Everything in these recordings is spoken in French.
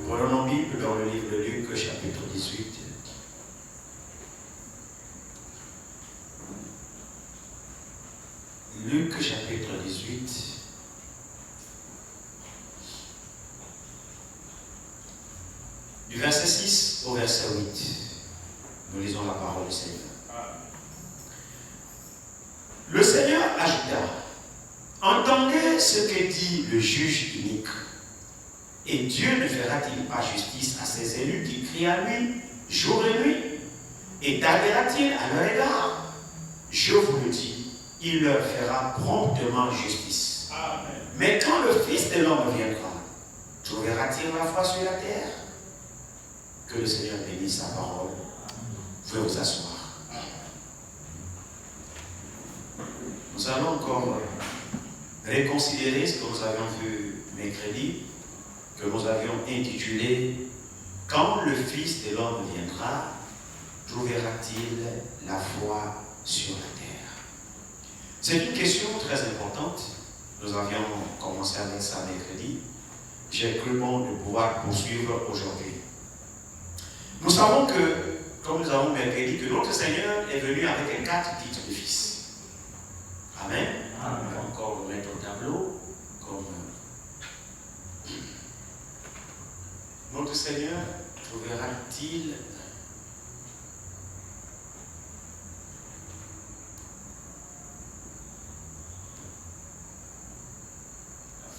Prenons nos Bibles dans le livre de Luc, chapitre 18. Luc, chapitre 18. Du verset 6 au verset 8. Nous lisons la parole du Seigneur. Le Seigneur ajouta: entendez ce que dit le juge inique. Et Dieu ne fera-t-il pas justice à ses élus qui crient à lui jour et nuit? Et targuera-t-il à leur égard? Je vous le dis, il leur fera promptement justice. Amen. Mais quand le Fils de l'homme viendra, trouvera-t-il la foi sur la terre? Que le Seigneur bénisse sa parole. Vous pouvez vous asseoir. Nous allons encore réconsidérer ce que nous avions vu mercredi, que nous avions intitulé « Quand le Fils de l'homme viendra, trouvera-t-il la foi sur la terre ?» C'est une question très importante. Nous avions commencé avec ça mercredi. J'ai cru bon de pouvoir poursuivre aujourd'hui. Nous savons que, comme nous avons mercredi, que notre Seigneur est venu avec 4 titres de fils. Amen. Amen. On va encore le mettre au tableau comme notre Seigneur trouvera-t-il la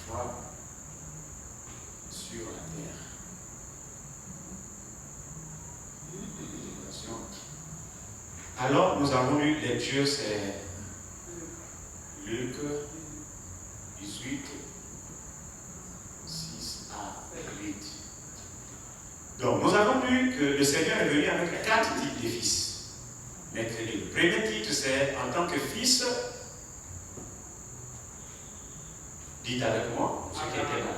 foi sur la terre? Alors, nous avons lu lecture, c'est Luc 18, 6 à 8. Donc, nous avons vu que le Seigneur est venu avec 4 types de fils. Mercredi. Le premier titre, c'est en tant que fils. Dites avec moi, ce qui était là.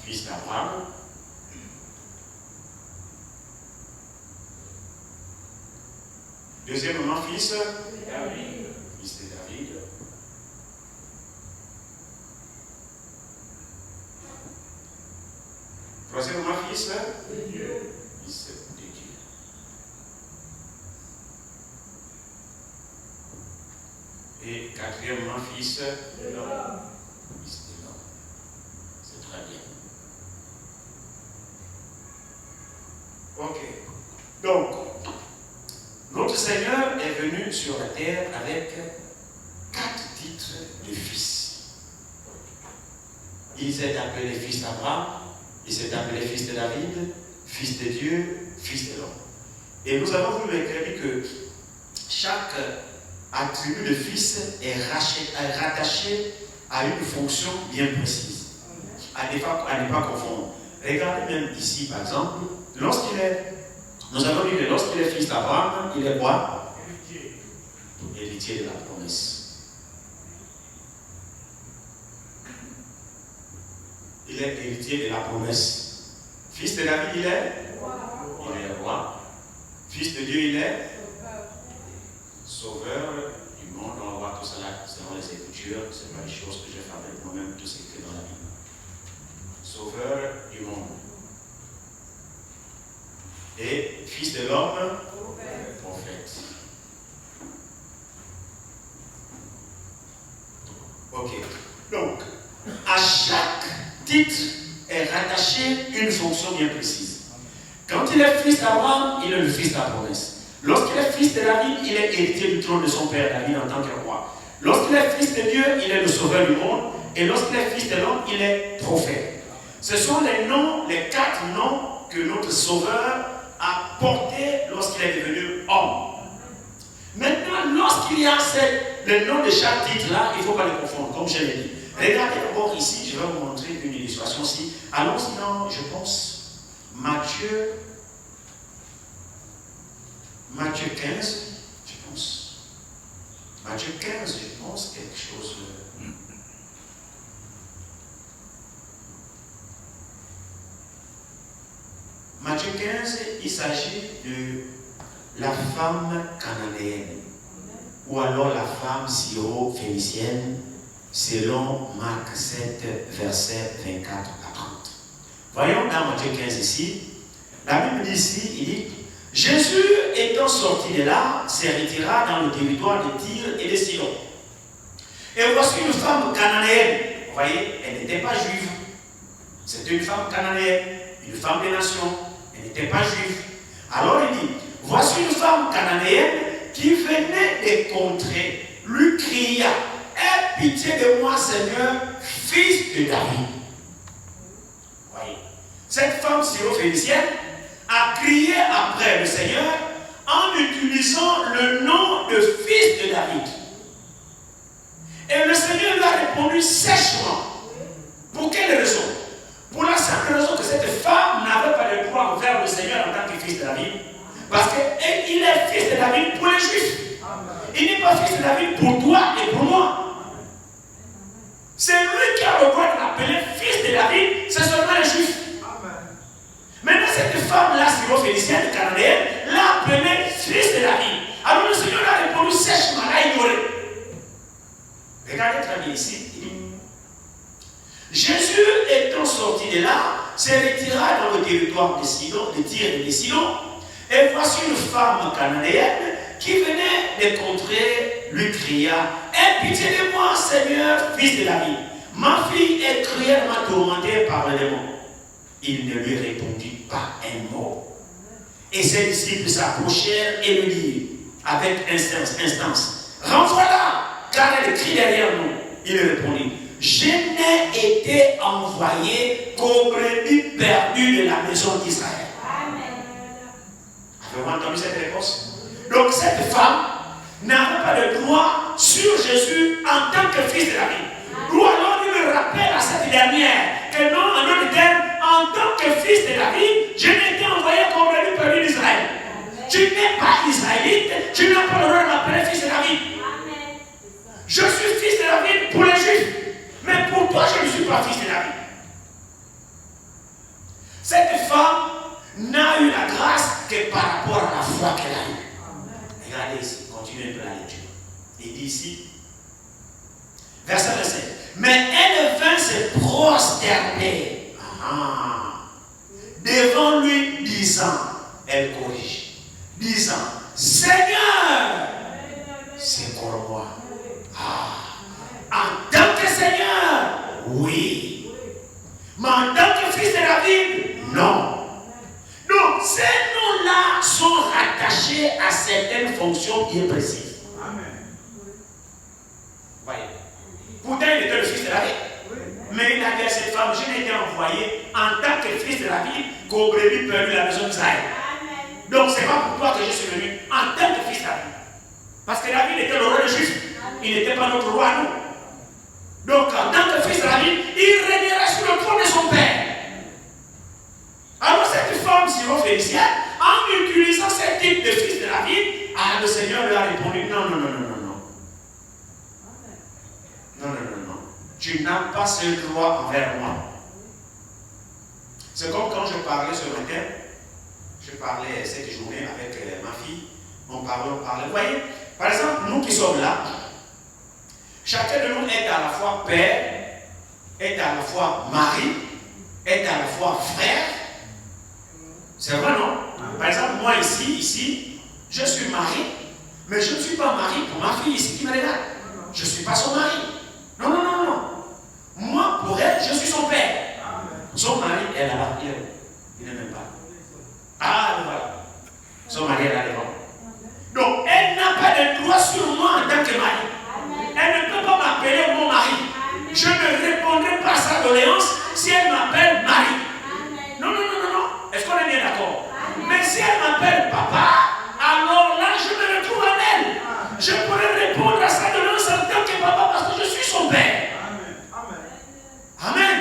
Fils d'Abraham. Deuxièmement, fils de David. Fils de David. Troisièmement, fils de Dieu. Fils de Dieu. Et quatrièmement, fils de l'homme. Fils de l'homme. C'est très bien. Ok. Donc, notre Seigneur est venu sur la terre avec 4 titres de fils. Il s'est appelé fils d'Abraham, il s'est appelé fils de David, fils de Dieu, fils de l'homme. Et nous avons vu mercredi que chaque attribut de fils est rattaché à une fonction bien précise. À ne pas confondre. Regardez même ici, par exemple, nous avons dit que lorsqu'il est fils d'Abraham, il est quoi? Héritier de la promesse. Il est héritier de la promesse. Fils de David, il est roi. Fils de Dieu, il est sauveur du monde. On va voir tout cela selon les Écritures. Ce n'est pas des choses que j'ai fait avec moi-même, tout ce qui est écrit dans la Bible. Sauveur du monde. Et fils de l'homme, prophète. Ok. Donc, à chaque titre est rattaché une fonction bien précise. Quand il est fils d'Abraham, il est le fils de la promesse. Lorsqu'il est fils de David, il est héritier du trône de son père David en tant que roi. Lorsqu'il est fils de Dieu, il est le sauveur du monde. Et lorsqu'il est fils de l'homme, il est prophète. Ce sont les 4 noms que notre sauveur a porté lorsqu'il est devenu homme. Maintenant, lorsqu'il y a le nom de chaque titre là, il ne faut pas les confondre, comme je l'ai dit. Regardez d'abord ici, je vais vous montrer une illustration ici. Allons-y dans, je pense, Matthieu 15, je pense. Matthieu 15, je pense, quelque chose. Matthieu 15, il s'agit de la femme cananéenne, ou alors la femme syro-phénicienne, selon Marc 7, versets 24 à 30. Voyons dans Matthieu 15 ici. La Bible dit ici, il dit, Jésus étant sorti de là, se retira dans le territoire de Tyr et de Sidon. Et voici une femme cananéenne. Vous voyez, elle n'était pas juive. C'était une femme cananéenne, une femme des nations. Elle n'était pas juive. Alors il dit, voici une femme cananéenne qui venait des contrées, lui cria, aie pitié de moi, Seigneur, fils de David. Vous voyez, cette femme syro-phénicienne a crié après le Seigneur en utilisant le nom de fils de David. Et le Seigneur lui a répondu sèchement. Pour quelle raison? Pour la simple raison que cette femme n'avait pas de droit envers le Seigneur en tant que fils de David. Parce qu'il est fils de David pour les Juifs. Il n'est pas fils de David pour toi et pour moi. C'est lui qui a le droit de l'appeler fils de David, c'est seulement les Juifs. Maintenant, cette femme-là, syro-phénicienne, cananéenne, l'a appelé fils de David. Alors le Seigneur a répondu sèchement, l'a ignoré. Regardez très bien ici. Jésus étant sorti de là, se retira dans le territoire de Sidon, de Tyr et de Sidon, et voici une femme cananéenne qui venait des contrées, lui cria, aie pitié de moi, Seigneur, fils de David. Ma fille est cruellement tourmentée par le démon. Il ne lui répondit pas un mot. Et ses disciples s'approchèrent et lui dirent, avec instance, renvoie-la, car elle crie derrière nous. Il répondit, je n'ai été envoyé qu'aux brebis perdues de la maison d'Israël. Avez-vous entendu cette réponse? Donc cette femme n'avait pas de droit sur Jésus en tant que fils de David. Ou alors il me rappelle à cette dernière que non, en d'autres termes, en tant que fils de David, je n'ai été envoyé qu'aux brebis perdues d'Israël. Tu n'es pas israélite, tu n'as pas le droit de m'appeler fils de David. Je suis fils de David pour les Juifs. Mais pour toi, je ne suis pas fils de David. Cette femme n'a eu la grâce que par rapport à la foi qu'elle a eue. Regardez ici, continuez un peu la lecture. Il dit ici, verset 27. Mais elle vint se prosterner devant lui, disant, elle corrige, disant, Seigneur, c'est pour moi. En tant que Seigneur, oui. Mais en tant que fils de David, non. Donc, ces noms-là sont rattachés à certaines fonctions bien précises. Amen. Voyez. Pourtant, il était le fils de David. Mais il a dit à cette femme, je n'ai été envoyé en tant que fils de David qu'au brebis perdues de la maison d'Israël. Donc, ce n'est pas pour toi que je suis venu en tant que fils de David. Parce que David était le roi des Juifs. Il n'était pas notre roi, nous. Donc, en tant que fils de David, il régnerait sur le trône de son père. Alors, cette femme syro-phénicienne, en utilisant ce type de fils de David, le Seigneur lui a répondu, non. Non. Tu n'as pas ce droit envers moi. C'est comme quand je parlais ce matin, je parlais cette journée avec ma fille, on parlait. Vous voyez, par exemple, nous qui sommes là, chacun de nous est à la fois père, est à la fois mari, est à la fois frère. C'est vrai, non? Par exemple, moi ici, je suis mari, mais je ne suis pas mari pour ma fille ici qui me regarde. Je ne suis pas son mari. Non. Moi, pour elle, je suis son père. Son mari est là-bas. Il n'est même pas. Voilà. Son mari est là devant. Donc, elle n'a pas de droit sur moi en tant que mari. Elle ne peut pas m'appeler mon mari. Je ne répondrai pas à sa doléance si elle m'appelle mari. Non. Est-ce qu'on est bien d'accord? Mais si elle m'appelle papa, alors là, je me retrouve en elle. Je pourrais répondre à sa doléance en tant que papa parce que je suis son père. Amen.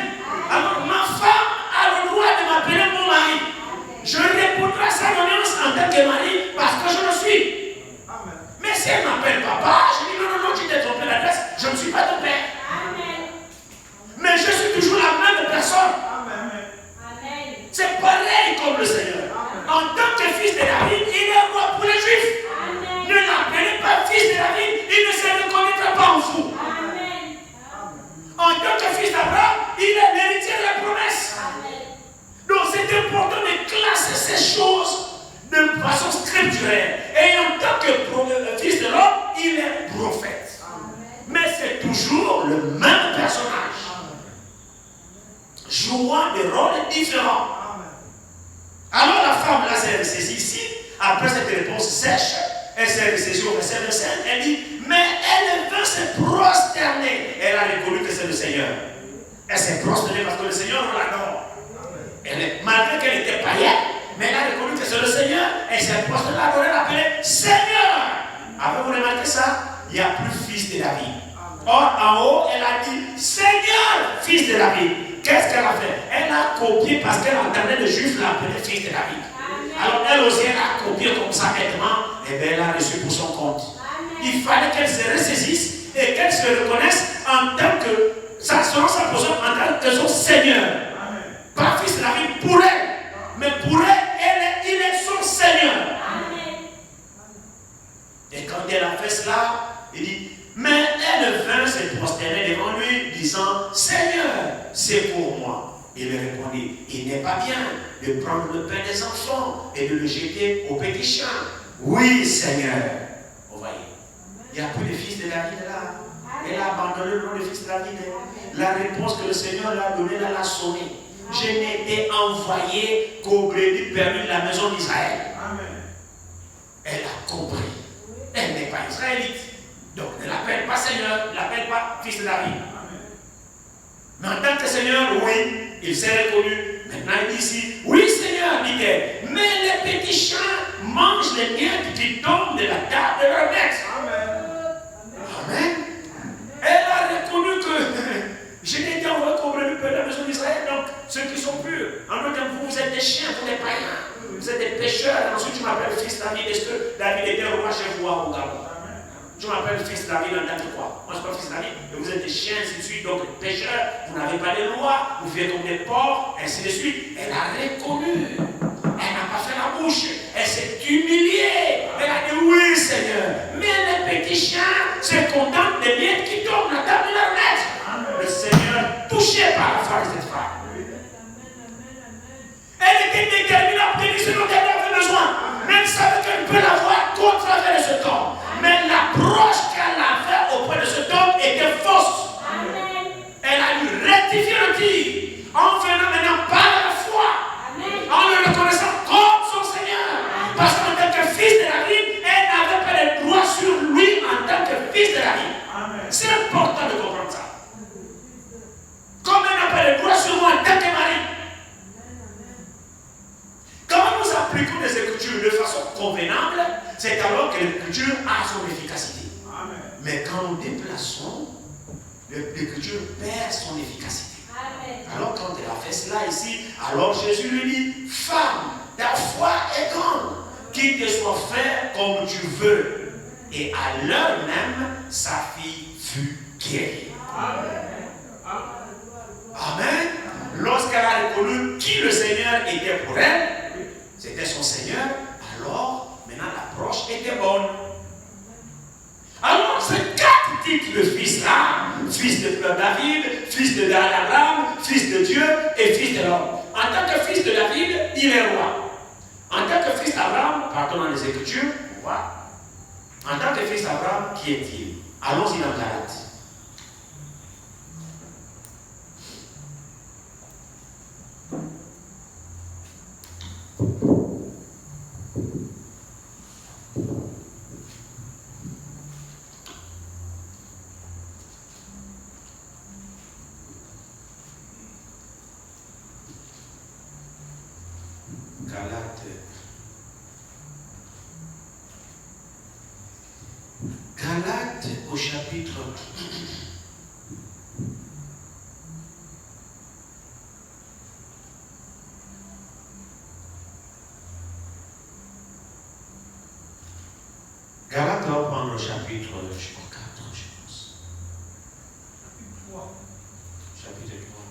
de façon scripturelle. Et en tant que fils de l'homme, il est prophète. Mais c'est toujours le même personnage, jouant des rôles différents. Alors la femme là s'est ressaisie ici, après cette réponse sèche, elle s'est ressaisie au verset 25, elle dit, mais elle vint se prosterner. Elle a reconnu que c'est le Seigneur. Elle s'est prosternée parce que le Seigneur l'adore. Malgré qu'elle était païenne, mais elle a reconnu que c'est le Seigneur. Elle s'est prosternée, elle a appelé Seigneur. Avez-vous remarqué ça? Il n'y a plus fils de David. Or, en haut, elle a dit Seigneur, fils de David. Qu'est-ce qu'elle a fait? Elle a copié parce qu'elle entendait le juif l'appeler fils de David. Alors, elle aussi, elle a copié comme ça bêtement. Et bien, elle a reçu pour son compte. Il fallait qu'elle se ressaisisse et qu'elle se reconnaisse en tant que, selon sa position, en tant que son Seigneur. Pas fils de David pour elle, mais pour elle, il est son Seigneur. Et quand elle a fait cela, il dit, mais elle vint se prosterner devant lui, disant, Seigneur, c'est pour moi. Il lui répondit, il n'est pas bien de prendre le pain des enfants et de le jeter aux petits chiens. Oui, Seigneur. Vous voyez, il n'y a plus de fils de David là. Elle a abandonné le nom de fils de David. La réponse que le Seigneur lui a donnée, elle l'a sonné. Je n'ai été envoyé qu'au brebis perdu de la maison d'Israël. Elle a compris. Elle n'est pas israélite. Donc ne l'appelle pas Seigneur, ne l'appelle pas fils de David. Mais en tant que Seigneur, oui, il s'est reconnu. Maintenant il dit ici, oui Seigneur, dit-elle, mais les petits chiens mangent les miettes qui tombent de la table de leur maître. Amen. Elle a reconnu que je n'ai été envoyé qu'au brebis perdu de la maison d'Israël. Donc ceux qui sont purs, en d'autres termes, vous êtes des chiens, vous n'êtes païens. Vous êtes des pécheurs. Ensuite, tu m'appelles fils David. Est-ce que David était roi chez vous au Gabon? Tu m'appelles fils David en tant que quoi? Moi, je ne suis pas fils David. Et vous êtes des chiens, ainsi de suite. Donc, des pécheurs. Vous n'avez pas de loi. Vous vivez comme des porcs, ainsi de suite. Elle a reconnu. Elle n'a pas fait la bouche. Elle s'est humiliée. Elle a dit oui, Seigneur. Mais les petits chiens se contentent des miettes qui tombent à la table de leur maître. Le Seigneur, touché par la foi de cette femme. Elle était déterminée à obtenir ce dont elle avait besoin. Mais elle savait qu'elle peut l'avoir qu'au travers de cet homme. Mais l'approche qu'elle avait auprès de cet homme était fausse. Elle a dû rectifier le tir en venant maintenant par la foi. En le reconnaissant comme son Seigneur. Parce qu'en tant que fils de David, elle n'avait pas de droit sur lui en tant que fils de David. C'est important de comprendre ça. Comme elle n'a pas de droit sur moi en tant que mari. Quand nous appliquons les Écritures de façon convenable, c'est alors que l'Écriture a son efficacité. Amen. Mais quand nous déplaçons, l'Écriture perd son efficacité. Amen. Alors quand elle a fait cela ici, alors Jésus lui dit, femme, ta foi est grande, qu'il te soit fait comme tu veux. Et à l'heure même, sa fille fut guérie. Amen. Amen. Lorsqu'elle a reconnu qui le Seigneur était pour elle, c'était son Seigneur, alors maintenant l'approche était bonne. Alors ces 4 titres de fils là, fils de David, fils de Abraham, fils de Dieu et fils de l'homme. En tant que fils de David, il est roi. En tant que fils d'Abraham, partons dans les Écritures, on voit. En tant que fils d'Abraham, qui est-il? Allons-y dans Galates. Galates au chapitre 4, je pense. Chapitre 3.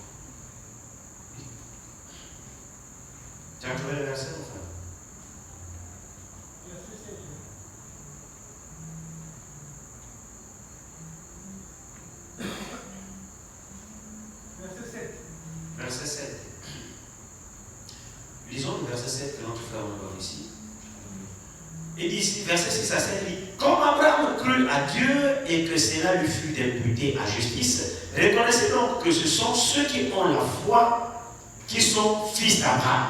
Tu as trouvé le verset, mon frère? Verset 7. Lisons le verset 7 que notre frère nous donne ici. Il dit ici, verset 6 à 7, il dit, comme Abraham crut à Dieu et que cela lui fut imputé à justice, reconnaissez donc que ce sont ceux qui ont la foi qui sont fils d'Abraham.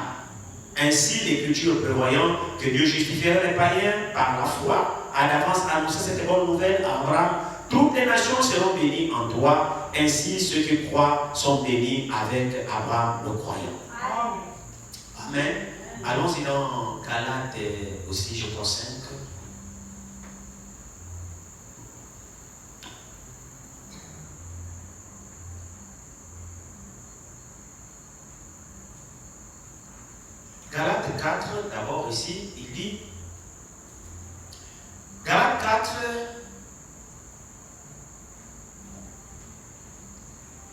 Ainsi, l'Écriture prévoyant que Dieu justifierait les païens par la foi, à l'avance annonçait cette bonne nouvelle à Abraham. Toutes les nations seront bénies en toi, ainsi ceux qui croient sont bénis avec Abraham le croyant. Amen. Allons-y dans Galates aussi, je crois 5. Galates 4, d'abord ici, il dit, Galates 4,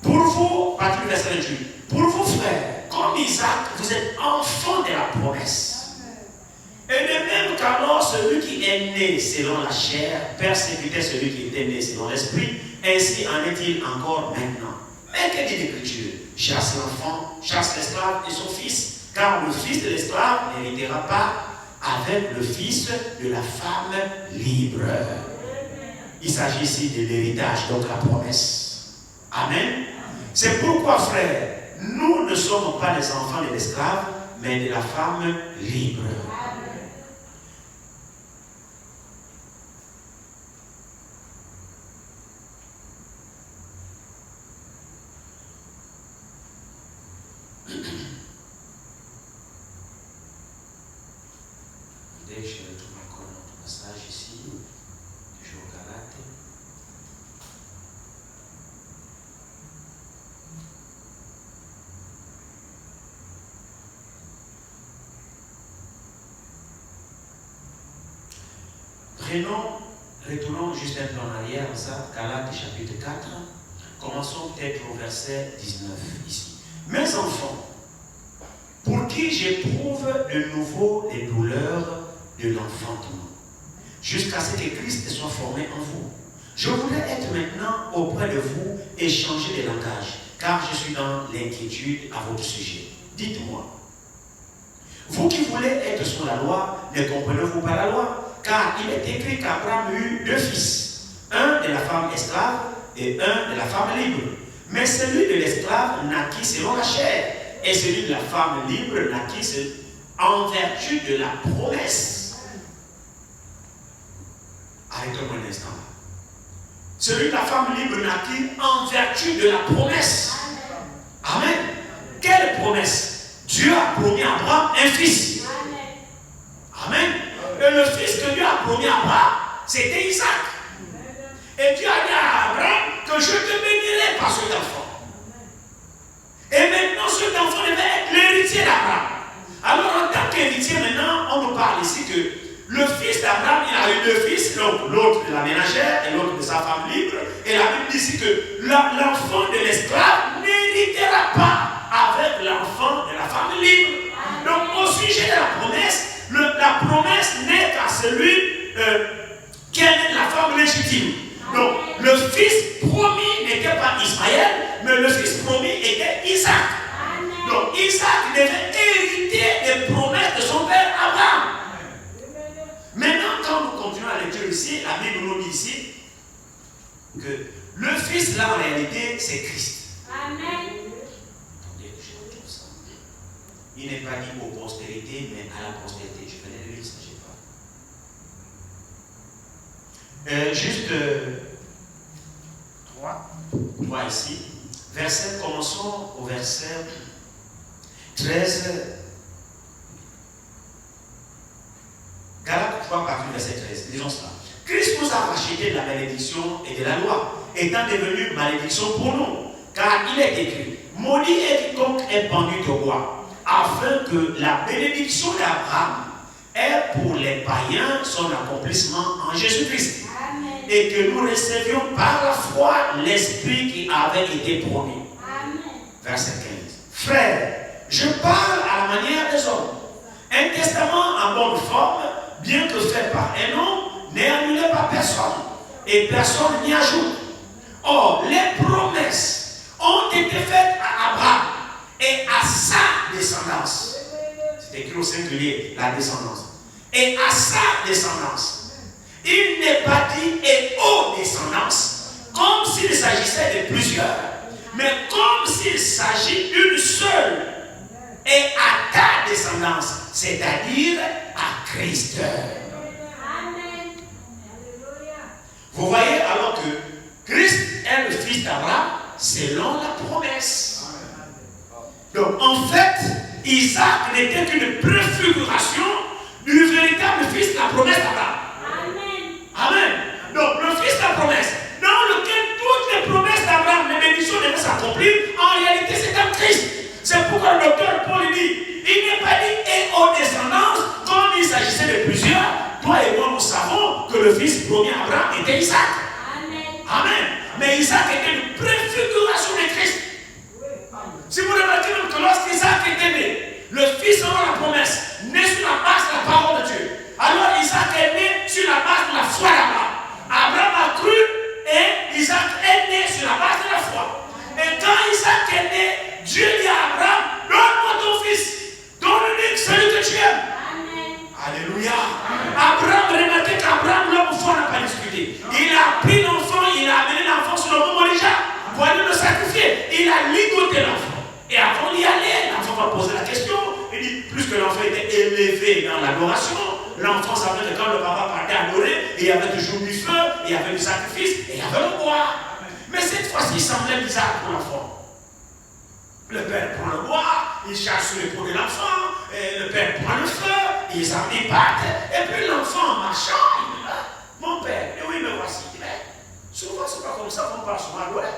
pour vous, partir du verset 28, pour vous frères, comme Isaac, vous êtes enfants de la promesse. Et de même qu'alors celui qui est né selon la chair persécutait celui qui était né selon l'esprit, ainsi en est-il encore maintenant. Mais que dit l'Écriture? Chasse l'enfant, chasse l'esclave et son fils. Car le fils de l'esclave n'héritera pas avec le fils de la femme libre. Il s'agit ici de l'héritage, donc la promesse. Amen. C'est pourquoi, frères, nous ne sommes pas les enfants de l'esclave, mais de la femme libre. Je retrouve encore notre passage ici, toujours Galates. Retournons juste un peu en arrière, ça, Galates chapitre 4. Commençons peut-être au verset 19 ici. Mes enfants, pour qui j'éprouve de nouveau les douleurs de l'enfantement, jusqu'à ce que Christ soit formé en vous. Je voudrais être maintenant auprès de vous et changer de langage, car je suis dans l'inquiétude à votre sujet. Dites-moi, vous qui voulez être sous la loi, ne comprenez-vous pas la loi? Car il est écrit qu'Abraham eut 2 fils, un de la femme esclave et un de la femme libre. Mais celui de l'esclave naquit selon la chair, et celui de la femme libre naquit en vertu de la promesse. Arrêtons un instant. Celui de la femme libre naquit en vertu de la promesse. Amen. Quelle promesse? Dieu a promis à Abraham un fils. Amen. Et le fils que Dieu a promis à Abraham, c'était Isaac. Et Dieu a dit à Abraham que je te bénirai par cet enfant. Et maintenant, cet enfant devait être l'héritier d'Abraham. Alors, en tant qu'héritier, maintenant, on nous parle ici que le fils d'Abraham, il a eu 2 fils, donc l'autre de la ménagère et l'autre de sa femme libre. Et la Bible dit ici que l'enfant de l'esclave n'héritera pas avec l'enfant de la femme libre. Donc, au sujet de la promesse n'est qu'à celui qui est de la femme légitime. Donc, le fils promis n'était pas Ismaël, mais le fils promis était Isaac. Donc, Isaac devait hériter des promesses de son père Abraham. Maintenant, quand nous continuons à lecture ici, la Bible nous dit ici que le fils, là, en réalité, c'est Christ. Amen. Attendez, je retrouve ça. Il n'est pas dit aux postérités, mais à la postérité. Je venais de lire ça, je sais pas. Juste 3 ici. Verset, commençons au verset 13. Galates 3, partie verset 13. Lisons cela. Christ nous a rachetés de la malédiction et de la loi, étant devenu malédiction pour nous. Car il est écrit, maudit est quiconque est pendu au bois, afin que la bénédiction d'Abraham ait pour les païens son accomplissement en Jésus-Christ. Et que nous recevions par la foi l'Esprit qui avait été promis. Amen. Verset 15. Frères, je parle à la manière des hommes. Un testament en bonne forme, bien que fait par un homme, n'est annulé par personne. Et personne n'y ajoute. Or, les promesses ont été faites à Abraham et à sa descendance. C'est écrit au singulier, la descendance. et à sa descendance. Il n'est pas dit et aux descendances, comme s'il s'agissait de plusieurs, mais comme s'il s'agit d'une seule, et à ta descendance, c'est-à-dire à Christ. Amen. Vous voyez alors que Christ est le fils d'Abraham selon la promesse. Donc en fait, Isaac n'était qu'une préfiguration du véritable fils de la promesse d'Abraham. Amen. Amen. Donc le fils de la promesse, dans lequel toutes les promesses d'Abraham, les bénédictions devaient s'accomplir, en réalité c'est un Christ. C'est pourquoi le docteur Paul dit, il n'est pas dit et aux descendances, comme il s'agissait de plusieurs. Toi et moi nous savons que le fils promis à Abraham était Isaac. Amen. Amen. Mais Isaac était une préfiguration de Christ. Si vous remarquez même que lorsqu'Isaac était né, le fils selon la promesse, né sur la base de la parole de Dieu. Alors Isaac est né sur la base de la foi d'Abraham. Abraham a cru et Isaac est né sur la base de la foi. Et quand Isaac est né, Dieu dit à Abraham, donne-moi ton fils, donne-lui celui que tu aimes. Amen. Alléluia. Abraham, remarquez qu'Abraham, l'homme fort, n'a pas discuté. Il a pris l'enfant, il a amené l'enfant sur le mont Moriah pour aller le sacrifier. Il a ligoté l'enfant. Et avant d'y aller, l'enfant va poser la question. Il dit, plus que l'enfant était élevé dans l'adoration, l'enfant savait que quand le papa partait adorer, il y avait toujours du feu, il y avait du sacrifice, et il y avait le bois. Mais cette fois-ci, il semblait bizarre pour l'enfant. Le père prend le bois, il chasse sur l'épaule de l'enfant, et le père prend le feu, ils partent, et puis l'enfant en marchant, il dit là, mon père, et oui, me voici. Mais souvent, c'est pas comme ça qu'on parle souvent à l'ouest.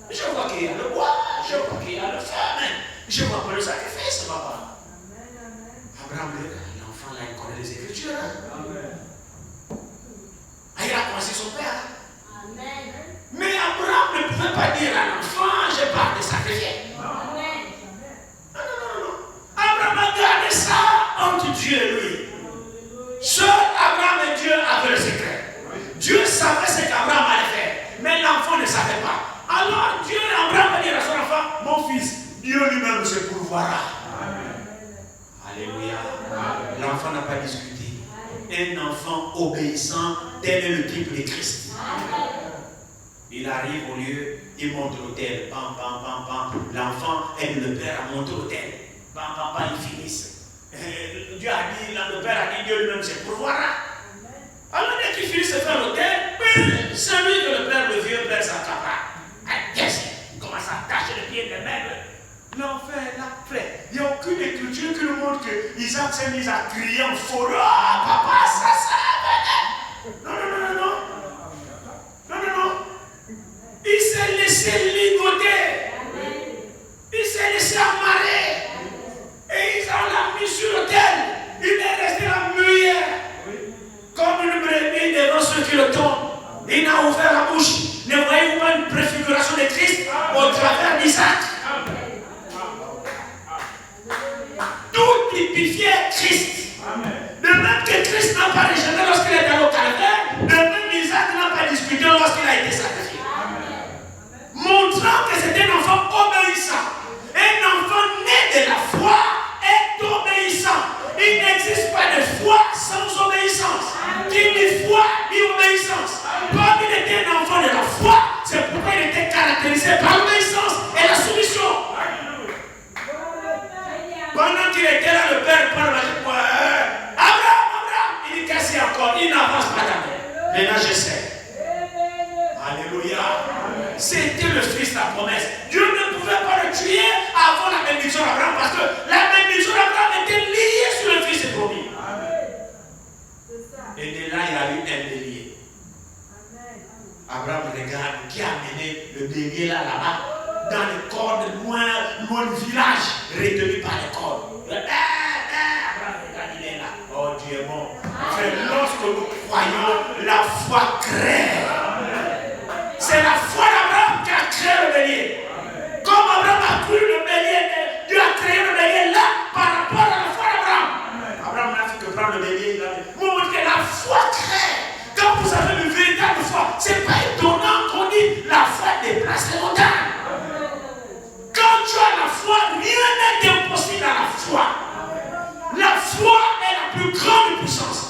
Je vois qu'il y a le bois, je vois qu'il y a le feu, mais je vois pas le sacrifice, papa. Abraham, l'enfant là, il connaît les Écritures. Amen. Il a commencé son père. Amen. Mais Abraham ne pouvait pas dire à l'enfant, je pars de sacrifier. Amen. Non. Abraham a gardé ça entre Dieu et lui. Seul Abraham et Dieu avaient le secret. Dieu savait ce qu'Abraham allait faire, mais l'enfant ne savait pas. Alors Dieu, Abraham a dit à son enfant, mon fils, Dieu lui-même se pourvoira. Alléluia. L'enfant n'a pas discuté. Un enfant obéissant, tel est le type de Christ. Il arrive au lieu, il monte l'autel. Bam, bam, bam, bam. L'enfant aide le père à monter l'autel. Bam, bam, bam, ils finissent. Dieu a dit, le père a dit, Dieu lui-même se pourvoira. Alors dès qu'il finit de faire l'autel, celui que le père, le vieux père, s'accapare. Il commence à cacher les pieds des meubles. L'enfant est là, frère. Il n'y a aucune écriture qui nous montre que Isaac s'est mis à crier en forêt. Oh, papa, ça. Non. Il s'est laissé ligoter. Il s'est laissé amarrer. Et ils l'ont mis sur l'autel. Il est resté là muet. Comme une brebis devant ceux qui le tombent. Il n'a ouvert la bouche. Ne voyez-vous pas une préfiguration de Christ au travers d'Isaac? Tout typifiait Christ. De même que Christ n'a pas rejeté lorsqu'il est allé au calvaire, de même Isaac n'a pas discuté lorsqu'il a été sacrifié. Montrant que c'est un enfant obéissant. Un enfant né de la foi est obéissant. Il n'existe pas de foi sans obéissance. Qui dit foi dit obéissance. Comme il était un enfant de la foi, c'est pourquoi il était caractérisé par l'obéissance et la soumission. Pendant qu'il était là, le père prend le magique pour Abraham, il dit qu'est-ce qu'il y a encore? Il n'avance pas d'abord. Maintenant je sais. Alléluia. C'était le fils de la promesse. Dieu ne pouvait pas le tuer avant la bénédiction d'Abraham parce que la bénédiction d'Abraham était liée sur le fils promis. Et de là, il a eu un bélier. Abraham regarde qui a amené le bélier là-bas dans les cordes loin du village, retenu par les cordes. Abraham regarde, il est là. Oh, Dieu est bon. C'est lorsque nous croyons, la foi crée. C'est la foi d'Abraham qui a créé le bélier. Comme Abraham a cru le bélier, Dieu a créé le bélier là par rapport à la foi d'Abraham. Abraham n'a fait que prendre le bélier. Vous montrez la foi crée. Quand vous avez une véritable foi, ce n'est pas étonnant qu'on dit la foi déplace les montagnes. Quand tu as la foi, rien n'est impossible à la foi. La foi est la plus grande puissance.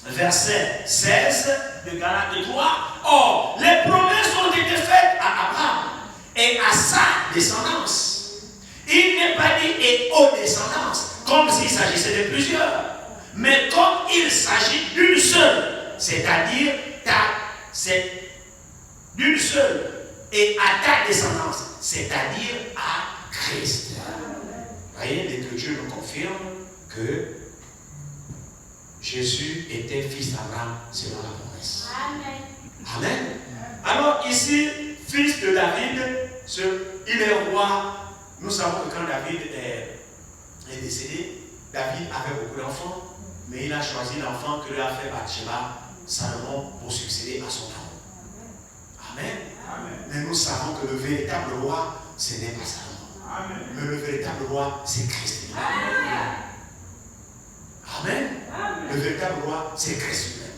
verset 16 de Galates 3. Or, les promesses ont été faites à Abraham et à sa descendance. Il n'est pas dit et aux descendances, comme s'il s'agissait de plusieurs, mais comme il s'agit d'une seule, c'est-à-dire d'une seule, et à ta descendance, c'est-à-dire à Christ. Vous voyez, l'Écriture nous confirme que Jésus était fils d'Abraham selon la promesse. Amen. Amen. Alors ici, fils de David, il est roi. Nous savons que quand David est décédé, David avait beaucoup d'enfants, mais il a choisi l'enfant que lui a fait Bathsheba, Salomon, pour succéder à son trône. Amen. Amen. Mais nous savons que le véritable roi, ce n'est pas Salomon. Amen. Mais le véritable roi, c'est Christ. Amen. Amen. Amen. Le véritable roi, c'est Christ lui-même.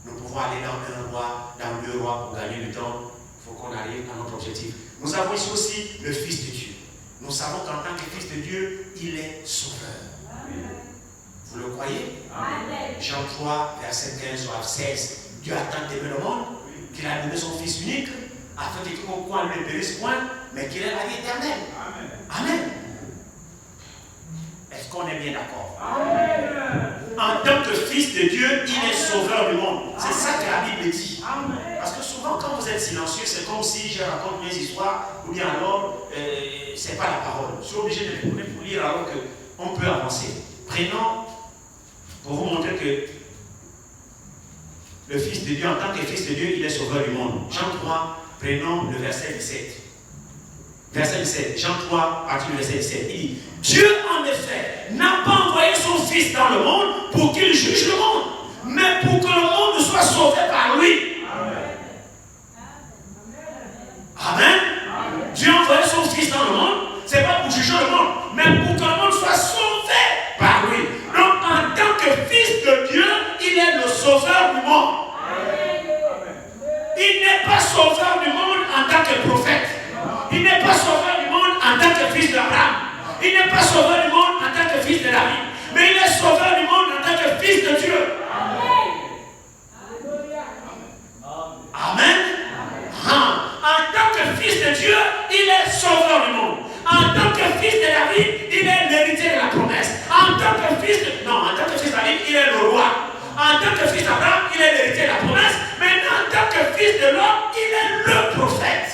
Nous pouvons aller dans un roi, dans deux rois pour gagner du temps. Il faut qu'on arrive à notre objectif. Nous avons ici aussi le Fils de Dieu. Nous savons qu'en tant que Fils de Dieu, il est sauveur. Amen. Vous le croyez? Amen. Jean 3, verset 15 à 16. Dieu a tant aimé le monde qu'il a donné son Fils unique, afin que quiconque croit ne périsse point, mais qu'il ait la vie éternelle. Amen. Amen. Est-ce qu'on est bien d'accord? Amen. En tant que Fils de Dieu, il est sauveur du monde. C'est ça que la Bible dit. Amen. Parce que souvent, quand vous êtes silencieux, c'est comme si je raconte mes histoires, ou bien alors, c'est pas la parole. Je suis obligé de les tourner pour lire alors qu'on peut avancer. Prenons, pour vous montrer que le Fils de Dieu, en tant que Fils de Dieu, il est sauveur du monde. Jean 3, prenons le verset 17. Verset 17, Jean 3, partir du verset 17, il dit: Dieu, en effet, n'a pas envoyé son Fils dans le monde pour qu'il juge le monde, mais pour que le monde soit sauvé par lui. Amen. Amen. Amen. Dieu a envoyé son Fils dans le monde, ce n'est pas pour juger le monde, mais pour que le monde soit sauvé par lui. Donc, en tant que Fils de Dieu, il est le sauveur du monde. Il n'est pas sauveur du monde en tant que prophète. Il n'est pas sauveur du monde en tant que fils d'Abraham. Il n'est pas sauveur du monde en tant que fils de David. Mais il est sauveur du monde en tant que fils de Dieu. Amen. Amen. En tant que fils de Dieu, il est sauveur du monde. En tant que fils de David, il est l'héritier de la promesse. En tant que fils de David, il est le roi. En tant que fils d'Abraham, il est l'héritier de la promesse. Maintenant, en tant que fils de l'homme, il est le prophète.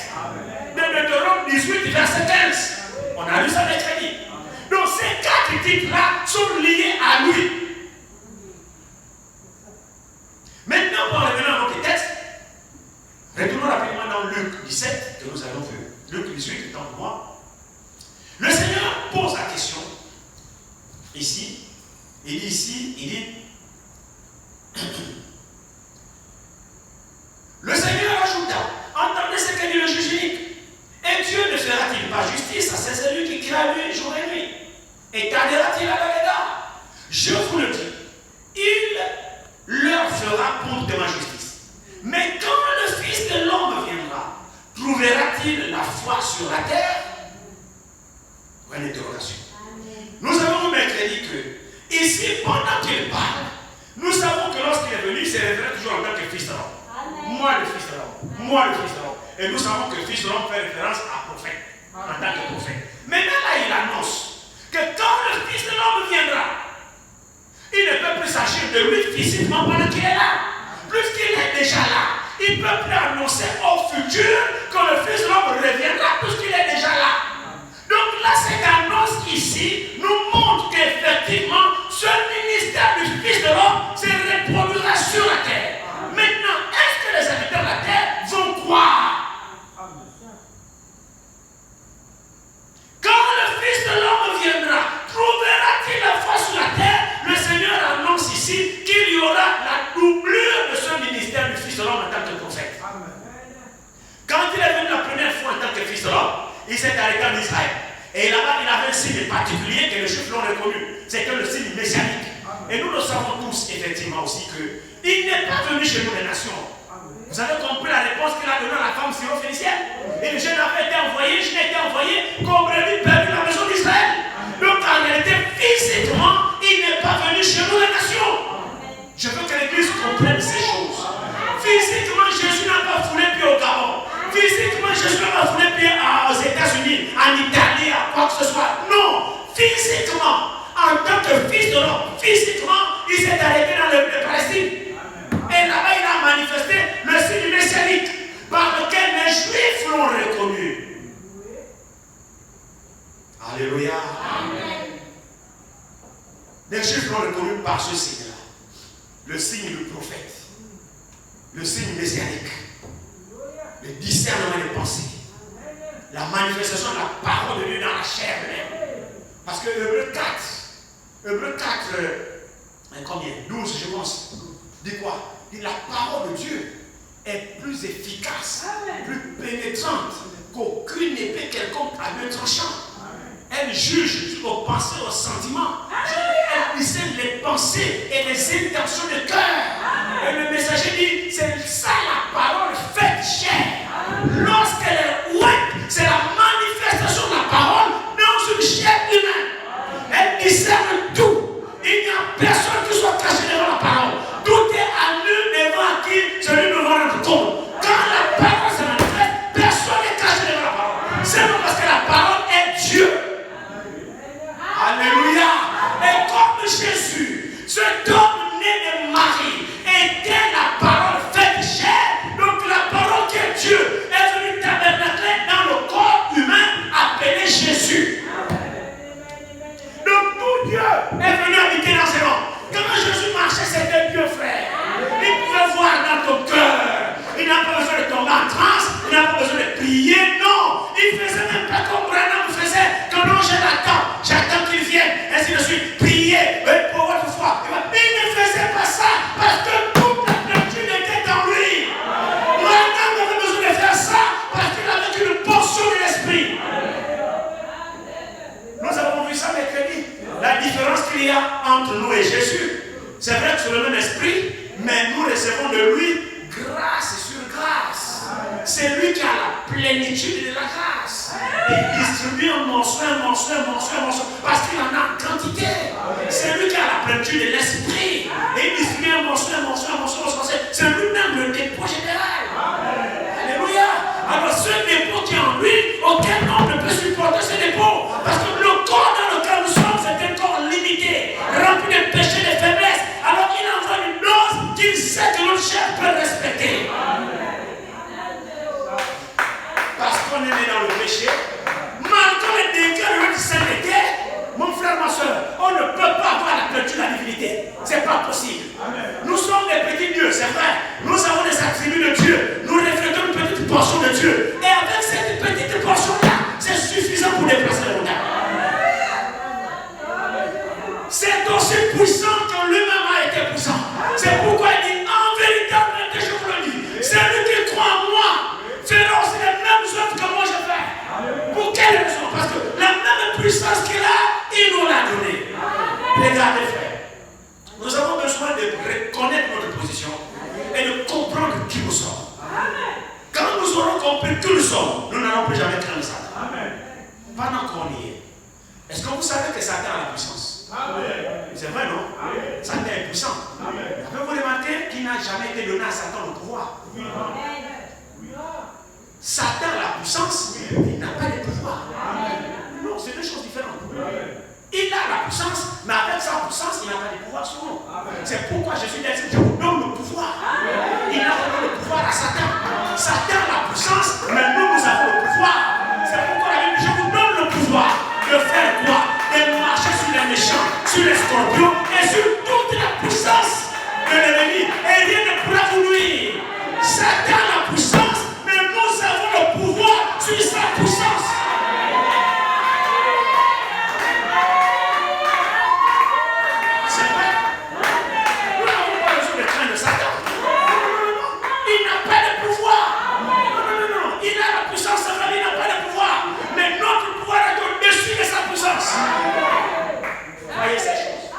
De Deutéronome 18, verset 15. On a lu ça mercredi. Donc ces quatre titres-là sont liés à lui. Maintenant, pour revenir à notre texte, retournons rapidement dans Luc 17 que nous avons vu. Luc 18, étant pour moi. Le Seigneur pose la question. Ici, il dit, le Seigneur ajouta: entendez ce que dit le juge unique. Et Dieu ne fera-t-il pas justice à ces élus qui crient lui jour et nuit? Et tardera-t-il à leur égard? Je vous le dis, il leur fera compte de ma justice. Mais quand le Fils de l'homme viendra, trouvera-t-il la foi sur la terre? Une interrogation. Nous avons mercredi que, ici, pendant qu'il parle, nous savons que lorsqu'il est venu, il s'est référé toujours en tant que Fils de l'homme. Moi le Fils de l'homme. Moi le Fils de l'homme. Et nous savons que le Fils de l'homme fait référence à prophète, en tant que prophète. Maintenant là, il annonce que quand le Fils de l'homme viendra, il ne peut plus s'agir de lui physiquement pendant qu'il est là. Puisqu'il est déjà là, il ne peut plus annoncer au futur que le Fils de l'homme reviendra puisqu'il est déjà là. Donc là, cette annonce ici nous montre qu'effectivement, ce ministère du Fils de l'homme se reproduira sur la terre. Maintenant, est-ce que les habitants de la terre vont croire? Quand le Fils de l'homme viendra, trouvera-t-il la foi sur la terre? Le Seigneur annonce ici qu'il y aura la doublure de ce ministère du Fils de l'homme en tant que prophète. Quand il est venu la première fois en tant que Fils de l'homme, il s'est arrêté en Israël. Et là-bas, il avait un signe particulier que les Juifs l'ont reconnu. C'était le signe messianique. Et nous le savons tous, effectivement, aussi qu'il n'est pas venu chez nous les nations. Vous avez compris la réponse qu'il a donnée à la femme syro-phénicienne? Et je n'avais été envoyé, je n'ai été envoyé comme brebis perdu la maison d'Israël. Donc en réalité, physiquement, il n'est pas venu chez nous les nations. Je veux que l'Église physiquement, en tant que fils de l'homme, physiquement, il s'est arrêté dans le Palestine. Et là-bas, il a manifesté le signe messianique par lequel les Juifs l'ont reconnu. Alléluia. Amen. Les Juifs l'ont reconnu par ce signe-là. Le signe du prophète. Le signe messianique. Le discernement des pensées. La manifestation de la parole de Dieu dans la chair même. Parce que Hébreux 4, combien 12 je pense. Dit quoi? Dit la parole de Dieu est plus efficace, plus pénétrante qu'aucune épée quelconque à deux tranchants. Elle juge aux pensées, aux sentiments. Elle discerne les pensées et les intentions de cœur. Et le messager dit, c'est ça la parole faite chair. Lorsqu'elle est ouette, c'est la manifestation de la parole dans une chair humaine. Elle discerne tout. Il n'y a personne qui soit caché devant la parole. Tout est à nu devant qui celui ne va rendre compte. Quand la parole se manifeste, personne n'est caché devant la parole. C'est non parce que la parole est Dieu. Alléluia. Et comme Jésus, cet homme né de Marie, était la parole faite chair. Donc la parole qui est Dieu est venue tabernacler dans le corps humain appelé Jésus. Donc tout Dieu est venu habiter dans ces hommes. Quand Jésus marchait, c'était Dieu, frère. Il pouvait voir dans ton cœur. Il n'a pas besoin de tomber en transe. Il n'a pas besoin de prier. Non. Il ne faisait même pas comme Branham faisait. Que non, j'attends qu'il vienne. Ainsi de suite. Prier pour votre foi. Il ne faisait pas ça parce que toute la plénitude était en lui. Branham avait besoin de faire ça parce qu'il avait une portion de l'esprit. Nous avons vu ça mercredi. La différence qu'il y a entre nous et Jésus. C'est vrai que c'est le même esprit, mais nous recevons de lui grâce sur grâce. C'est lui qui a la plénitude de la grâce. Et il distribue un morceau, parce qu'il en a en quantité. C'est lui qui a la plénitude de l'esprit. Et il distribue un morceau. C'est lui-même le dépôt général. Alléluia. Alors ce dépôt qui est en lui, aucun homme ne peut supporter ce dépôt. Parce que le corps dans lequel nous sommes, c'est un corps limité, rempli de péchés, de faiblesses. Alors il envoie une dose qu'il sait que notre chair peut respecter. Parce qu'on est né dans le péché, malgré les dégâts de notre sainteté, mon frère, ma soeur, on ne peut pas avoir la plénitude de la divinité. C'est pas possible. Nous sommes des petits dieux, c'est vrai. Nous avons des attributs de Dieu. Nous reflétons une petite portion de Dieu. Et avec cette petite portion-là, c'est suffisant pour déplacer le montagne. C'est aussi puissant que lui-même a été puissant. C'est pourquoi il dit, en vérité, je vous le dis, celui qui croit en moi fera aussi les mêmes œuvres que moi je fais. Pour quelle raison? Parce que la même puissance qu'il a, il nous l'a donnée. Regardez, frère. Nous avons besoin de reconnaître notre position et de comprendre qui nous sommes. Quand nous aurons compris qui nous sommes, nous n'allons plus jamais craindre Satan. Pendant qu'on y est. Est-ce que vous savez que Satan a la puissance? C'est vrai, non? Satan est puissant. Avez-vous remarqué qu'il n'a jamais été donné à Satan le pouvoir? Satan a la puissance, il n'a pas de pouvoir. Non, c'est deux choses différentes. Il a la puissance, mais avec sa puissance, il n'a pas de pouvoir sur nous. C'est pourquoi Jésus dit, je vous donne le pouvoir. Il n'a pas donné le pouvoir à Satan. Satan a la puissance, mais nous avons le pouvoir. C'est pourquoi la Bible dit, je vous donne le pouvoir de faire quoi? De marcher sur les méchants, sur les scorpions et sur toute la puissance de l'ennemi. Et rien ne pourra vous nuire. Satan a la puissance, mais nous avons le pouvoir sur sa puissance. C'est vrai. Nous n'avons pas besoin de craindre Satan. Non. Il n'a pas de pouvoir. Non. Il a la puissance, il n'a pas de pouvoir. Mais notre pouvoir est au-dessus de sa puissance. Voyez ces choses.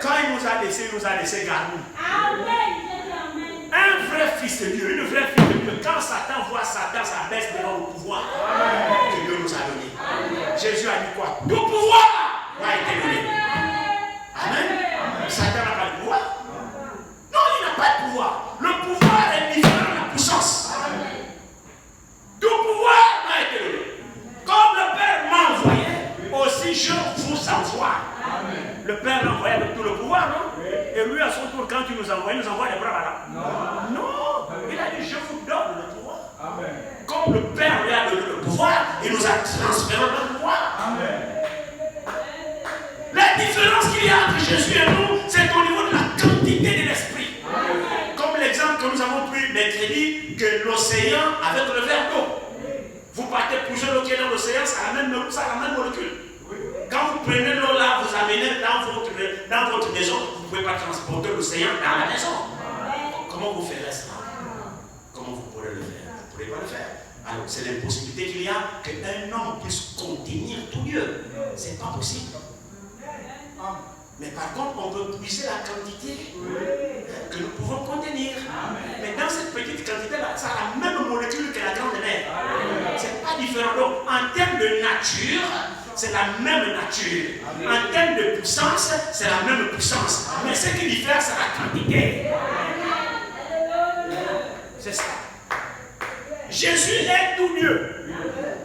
Quand il nous a laissé garnis. Un vrai fils de Dieu, une vraie fille de Dieu, quand Satan voit Satan, ça baisse devant le pouvoir que Dieu nous a donné. Jésus a dit quoi? Tout pouvoir m'a été donné. Amen. Satan n'a pas de pouvoir. Non, il n'a pas de pouvoir. Le pouvoir est différent de la puissance. Tout pouvoir m'a été donné. Comme le Père m'a envoyé, aussi voici, je vous envoie. Amen. Le Père l'a envoyé avec tout le pouvoir, non? Oui. Et lui, à son tour, quand il nous envoie les bras là. Non. Il a dit, je vous donne le pouvoir. Amen. Comme le Père lui a donné le pouvoir, il nous a transféré le pouvoir. Amen. La différence qu'il y a entre Jésus et nous, c'est au niveau de la quantité de l'esprit. Amen. Comme l'exemple que nous avons pris mercredi, que l'océan avec le verre d'eau. Vous partez plusieurs l'eau qui est dans l'océan, ça a la même molécule. Quand vous prenez l'eau là, vous amenez dans votre maison, vous ne pouvez pas transporter l'océan dans la maison. Comment vous ferez ça? Comment vous pourrez le faire? Vous ne pouvez pas le faire. Alors, c'est l'impossibilité qu'il y a qu'un homme puisse contenir tout Dieu. Ce n'est pas possible. Mais par contre, on peut puiser la quantité que nous pouvons contenir. Mais dans cette petite quantité-là, ça a la même molécule que la grande mer. Ce n'est pas différent. Donc, en termes de nature, c'est la même nature. En termes de puissance, c'est la même puissance. Mais ce qui diffère, c'est la quantité. C'est ça. Jésus est tout Dieu.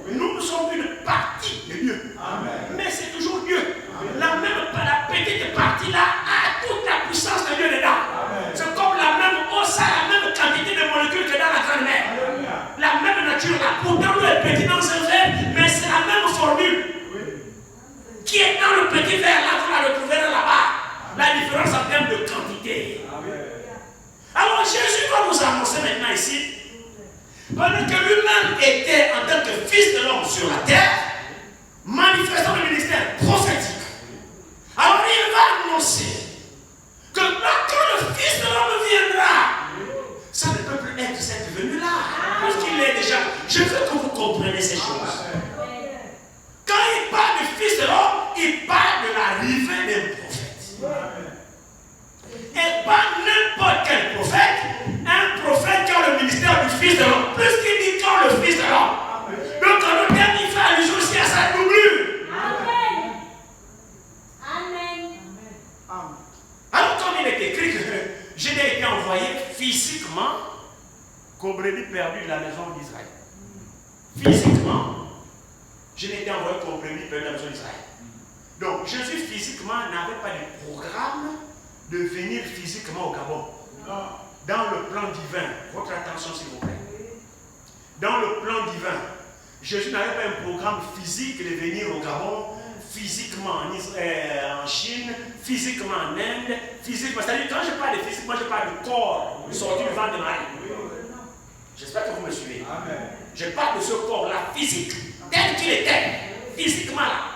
Nous sommes une partie de Dieu. Mais c'est toujours Dieu. La petite partie-là a toute la puissance de Dieu dedans. C'est comme la même eau, ça a la même quantité de molécules que dans la grande mer. La même nature là. Pourtant, nous est petit dans ce verre, mais c'est la même formule. Qui est dans le petit verre là, vous la retrouvez là-bas. La différence en termes de quantité. Alors Jésus va nous annoncer maintenant ici, pendant que lui-même était en tant que fils de l'homme sur la terre, manifestant le ministère prophétique. Alors il va annoncer que quand le fils de l'homme viendra, ça ne peut plus être cette venue-là, puisqu'il est déjà. Je veux que vous compreniez ces choses. Quand il parle du fils de l'homme, il parle de l'arrivée d'un prophète. Et pas n'importe quel prophète, un prophète qui a le ministère du fils de l'homme, plus qu'il dit quand le fils de l'homme. Donc en d'autres termes, il fait allusion aussi à sa doublure. Amen. Amen. Alors comme il est écrit que je n'ai été envoyé physiquement qu'au brebis perdu de la maison d'Israël. Physiquement, je n'ai été envoyé qu'au brebis perdu de la maison d'Israël. Donc Jésus physiquement n'avait pas de programme de venir physiquement au Gabon. Dans le plan divin, votre attention s'il vous plaît. Dans le plan divin, Jésus n'avait pas un programme physique de venir au Gabon, physiquement en Chine, physiquement en Inde, physiquement. C'est-à-dire, quand je parle de physiquement, je parle du corps sorti du ventre de Marie. J'espère que vous me suivez. Amen. Je parle de ce corps-là physique, tel qu'il était, physiquement là.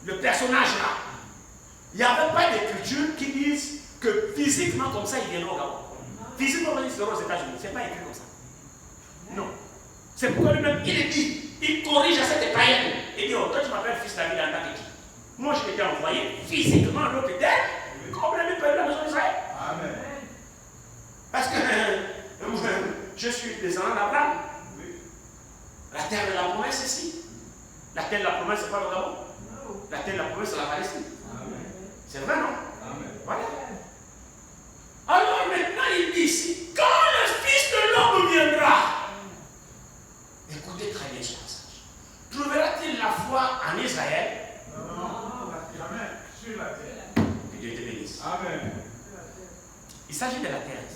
Le personnage là. Il n'y avait pas d'écriture qui disent que physiquement comme ça il viendra au Gabon. Physiquement il sera aux États-Unis. Ce n'est pas écrit comme ça. Non. C'est pourquoi lui-même il dit, il corrige à cette païenne. Il dit, oh, toi tu m'appelles fils David en tant que qui? Moi je t'ai envoyé physiquement l'autre terre, comme le peuple de la maison d'Israël. Amen. Parce que je suis descendant d'Abraham. La terre de la promesse ici. La terre de la promesse, c'est pas le Gabon. La terre de la promesse, c'est la Palestine. C'est vrai, non? Amen. Voilà. Alors maintenant, il dit ici, quand le Fils de l'homme viendra, écoutez très bien ce passage. Trouvera-t-il la foi en Israël? Non, jamais. Sur la terre. Que Dieu te bénisse. Amen. Il s'agit de la terre.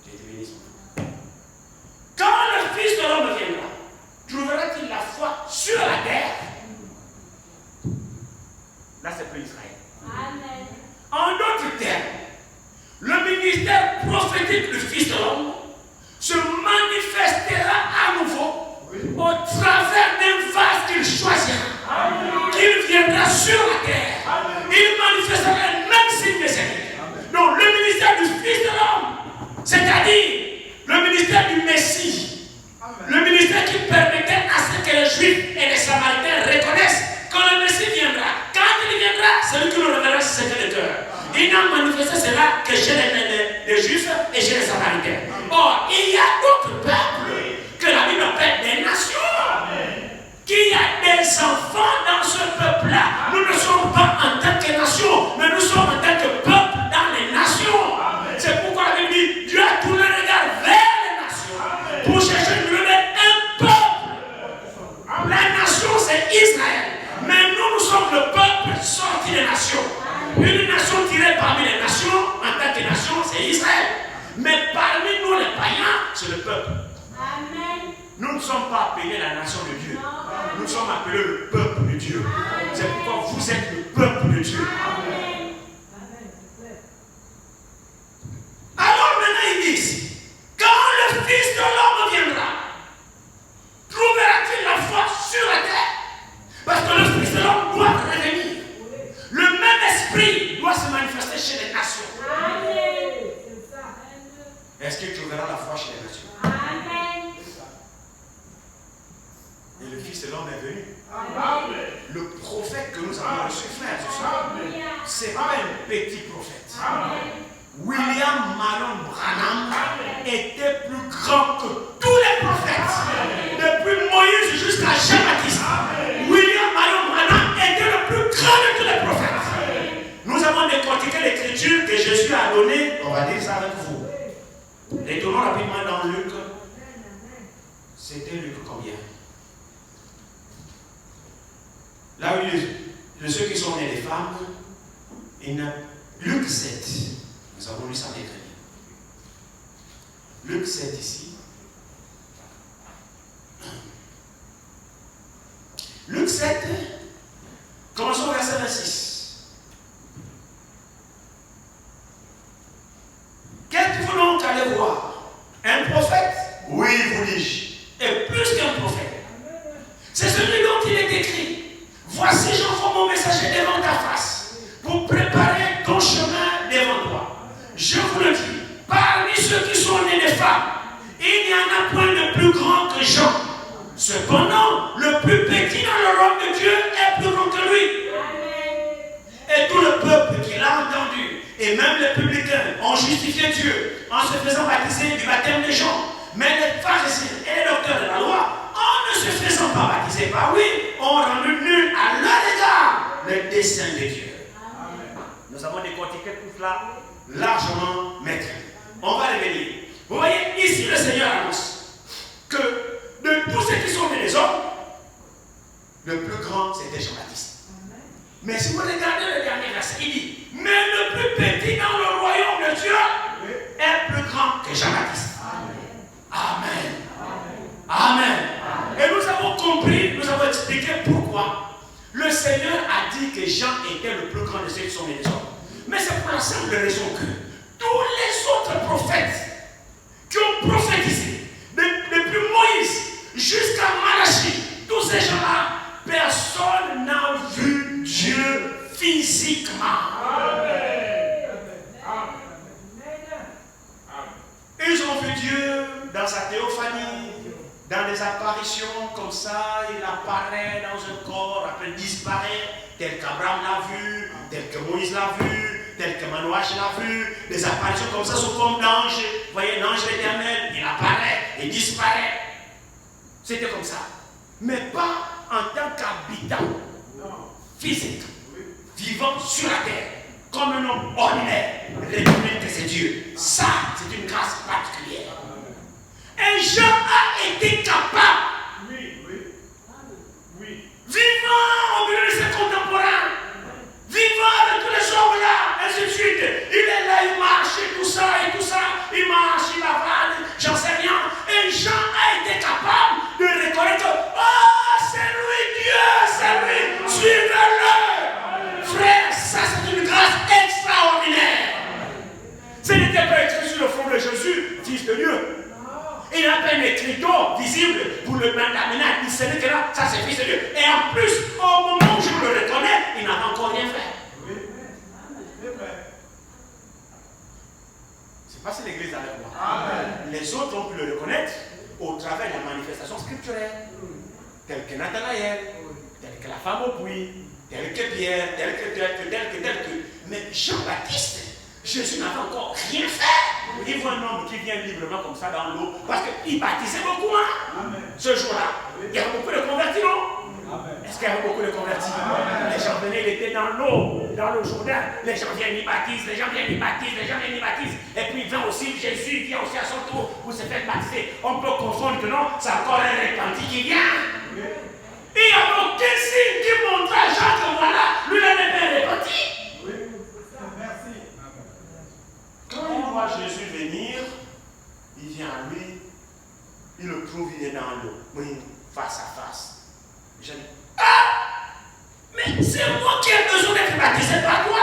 Dieu te bénisse. Quand le Fils de l'homme viendra, trouvera-t-il la foi sur la terre? Là, c'est pour Israël. Amen. En d'autres termes, le ministère prophétique du Fils de l'homme se manifestera à nouveau au travers d'un vase qu'il choisira. Qu'il viendra sur la terre. Amen. Il manifestera le même signe de Seigneur. Donc, le ministère du Fils de l'homme, c'est-à-dire le ministère du Messie, le ministère qui permettait à ce que les Juifs et les Samaritains reconnaissent quand le Messie viendra. Quand il viendra, c'est lui qui nous révélera ce secret de cœur. Il n'a manifesté cela que chez les Juifs et chez les Samaritains. Or, il y a d'autres peuples que la Bible appelle des nations. Qu'il y a des enfants dans ce peuple-là. Nous ne sommes pas en tant que nation, mais nous sommes en tant que peuple dans les nations. C'est pourquoi la Bible dit, Dieu a tourné le regard vers les nations pour chercher de lui donner un peuple. La nation, c'est c'est Israël. Mais nous sommes le peuple sorti des nations. Une nation tirée parmi les nations, en tant que nation, c'est Israël. Mais parmi nous, les païens, c'est le peuple. Amen. Nous ne sommes pas appelés la nation de Dieu. Non. Nous sommes appelés le peuple de Dieu. C'est pourquoi vous êtes le peuple de Dieu. Amen. Alors maintenant, ils disent, quand le Fils de l'homme viendra, trouvera-t-il la foi sur la terre? Parce que le Fils de l'homme doit revenir. Le même esprit doit se manifester chez les nations. Amen. Est-ce qu'il trouvera la foi chez les nations? Amen. Et le Fils de l'homme est venu. Amen. Le prophète que nous avons reçu, frère, ce n'est pas un petit prophète. Amen. William Marion Branham était plus grand que tous les prophètes. Depuis Moïse jusqu'à Jean-Baptiste. William Marion Branham était le plus grand de tous les prophètes. Nous avons décortiqué l'écriture que Jésus a donnée. On va dire ça avec vous. Retournons rapidement dans Luc. C'était Luc combien? Là où ceux qui sont nés des femmes, Luc 7. Nous avons lu ça très bien. Luc 7 ici. Luc 7, commençons au verset 26. Qu'êtes-vous donc allé voir? Un prophète? Oui, vous dis-je. Et plus qu'un prophète. C'est celui dont il est écrit. Voici, j'envoie mon messager devant ta face pour préparer ton chemin devant toi. Je vous le dis, parmi ceux qui sont nés des femmes, il n'y en a point de plus grand que Jean. Cependant, le plus petit dans le royaume de Dieu est plus grand que lui. Et tout le peuple qui l'a entendu, et même les publicains, ont justifié Dieu en se faisant baptiser du baptême de Jean. Mais les pharisiens et les docteurs de la loi, en ne se faisant pas baptiser par lui, ont rendu nul à leur égard le dessein de Dieu. Amen. Nous avons décortiqué tout cela largement maintenant. On va revenir. Vous voyez, ici le Seigneur annonce que de tous ceux qui sont nés des hommes, le plus grand c'était Jean-Baptiste. Mais si vous regardez le dernier verset, il dit, mais le plus petit dans le royaume de Dieu est plus grand que Jean-Baptiste. Amen. Amen. Et nous avons compris, nous avons expliqué pourquoi le Seigneur a dit que Jean était le plus grand de ceux qui sont nés des hommes. Mais c'est pour la simple raison que tous les autres prophètes qui ont prophétisé, depuis Moïse jusqu'à Malachie, tous ces gens-là, personne n'a vu Dieu physiquement. Ils ont vu Dieu dans sa théophanie, dans des apparitions comme ça, il apparaît dans un corps, après disparaît, tel qu'Abraham l'a vu, tel que Moïse l'a vu, tel que Manoach l'a vu, des apparitions comme ça sous forme d'ange. Vous voyez, l'ange éternel, il apparaît et disparaît. C'était comme ça. Mais pas en tant qu'habitant physique, vivant sur la terre, comme un homme ordinaire, reconnaître que c'est Dieu. Ça, c'est une grâce particulière. Et Jean a été capable, vivant au milieu de ses contemporains, vivant avec tous les hommes-là, ainsi de suite. Il est là, il marche et tout ça, il marche, il avale, j'en sais rien. Et Jean a été capable de reconnaître, oh, c'est lui Dieu, c'est lui, suivez-le. Frère, ça c'est une grâce extraordinaire. Ce n'était pas écrit sur le front de Jésus, fils de Dieu. Il n'a pas un écriteau visible pour le l'amener à discerner que là, ça c'est fils de Dieu. Et en plus, au moment où je le reconnais, il n'a encore rien fait. C'est pas si l'église avec moi. Amen. Les autres ont pu le reconnaître au travers de la manifestation scripturelle, telle que Nathanaël, telle que la femme au puits, telle que Pierre, telle que. Mais Jean-Baptiste, Jésus n'avait encore rien fait. Il voit un homme qui vient librement comme ça dans l'eau, parce qu'il baptisait beaucoup, hein. Ce jour-là. Il y avait beaucoup de convertis, non? Est-ce qu'il y avait beaucoup de convertis? Amen. Les gens venaient, ils étaient dans l'eau, dans le Jourdain. Les gens viennent, ils baptisent, les gens viennent, ils baptisent, les gens viennent, ils baptisent. Et puis il vient aussi, Jésus vient aussi à son tour pour se faire baptiser. On peut confondre que non, c'est encore un repenti qui vient. Il n'y a aucun c'est moi qui ai besoin d'être baptisé par toi.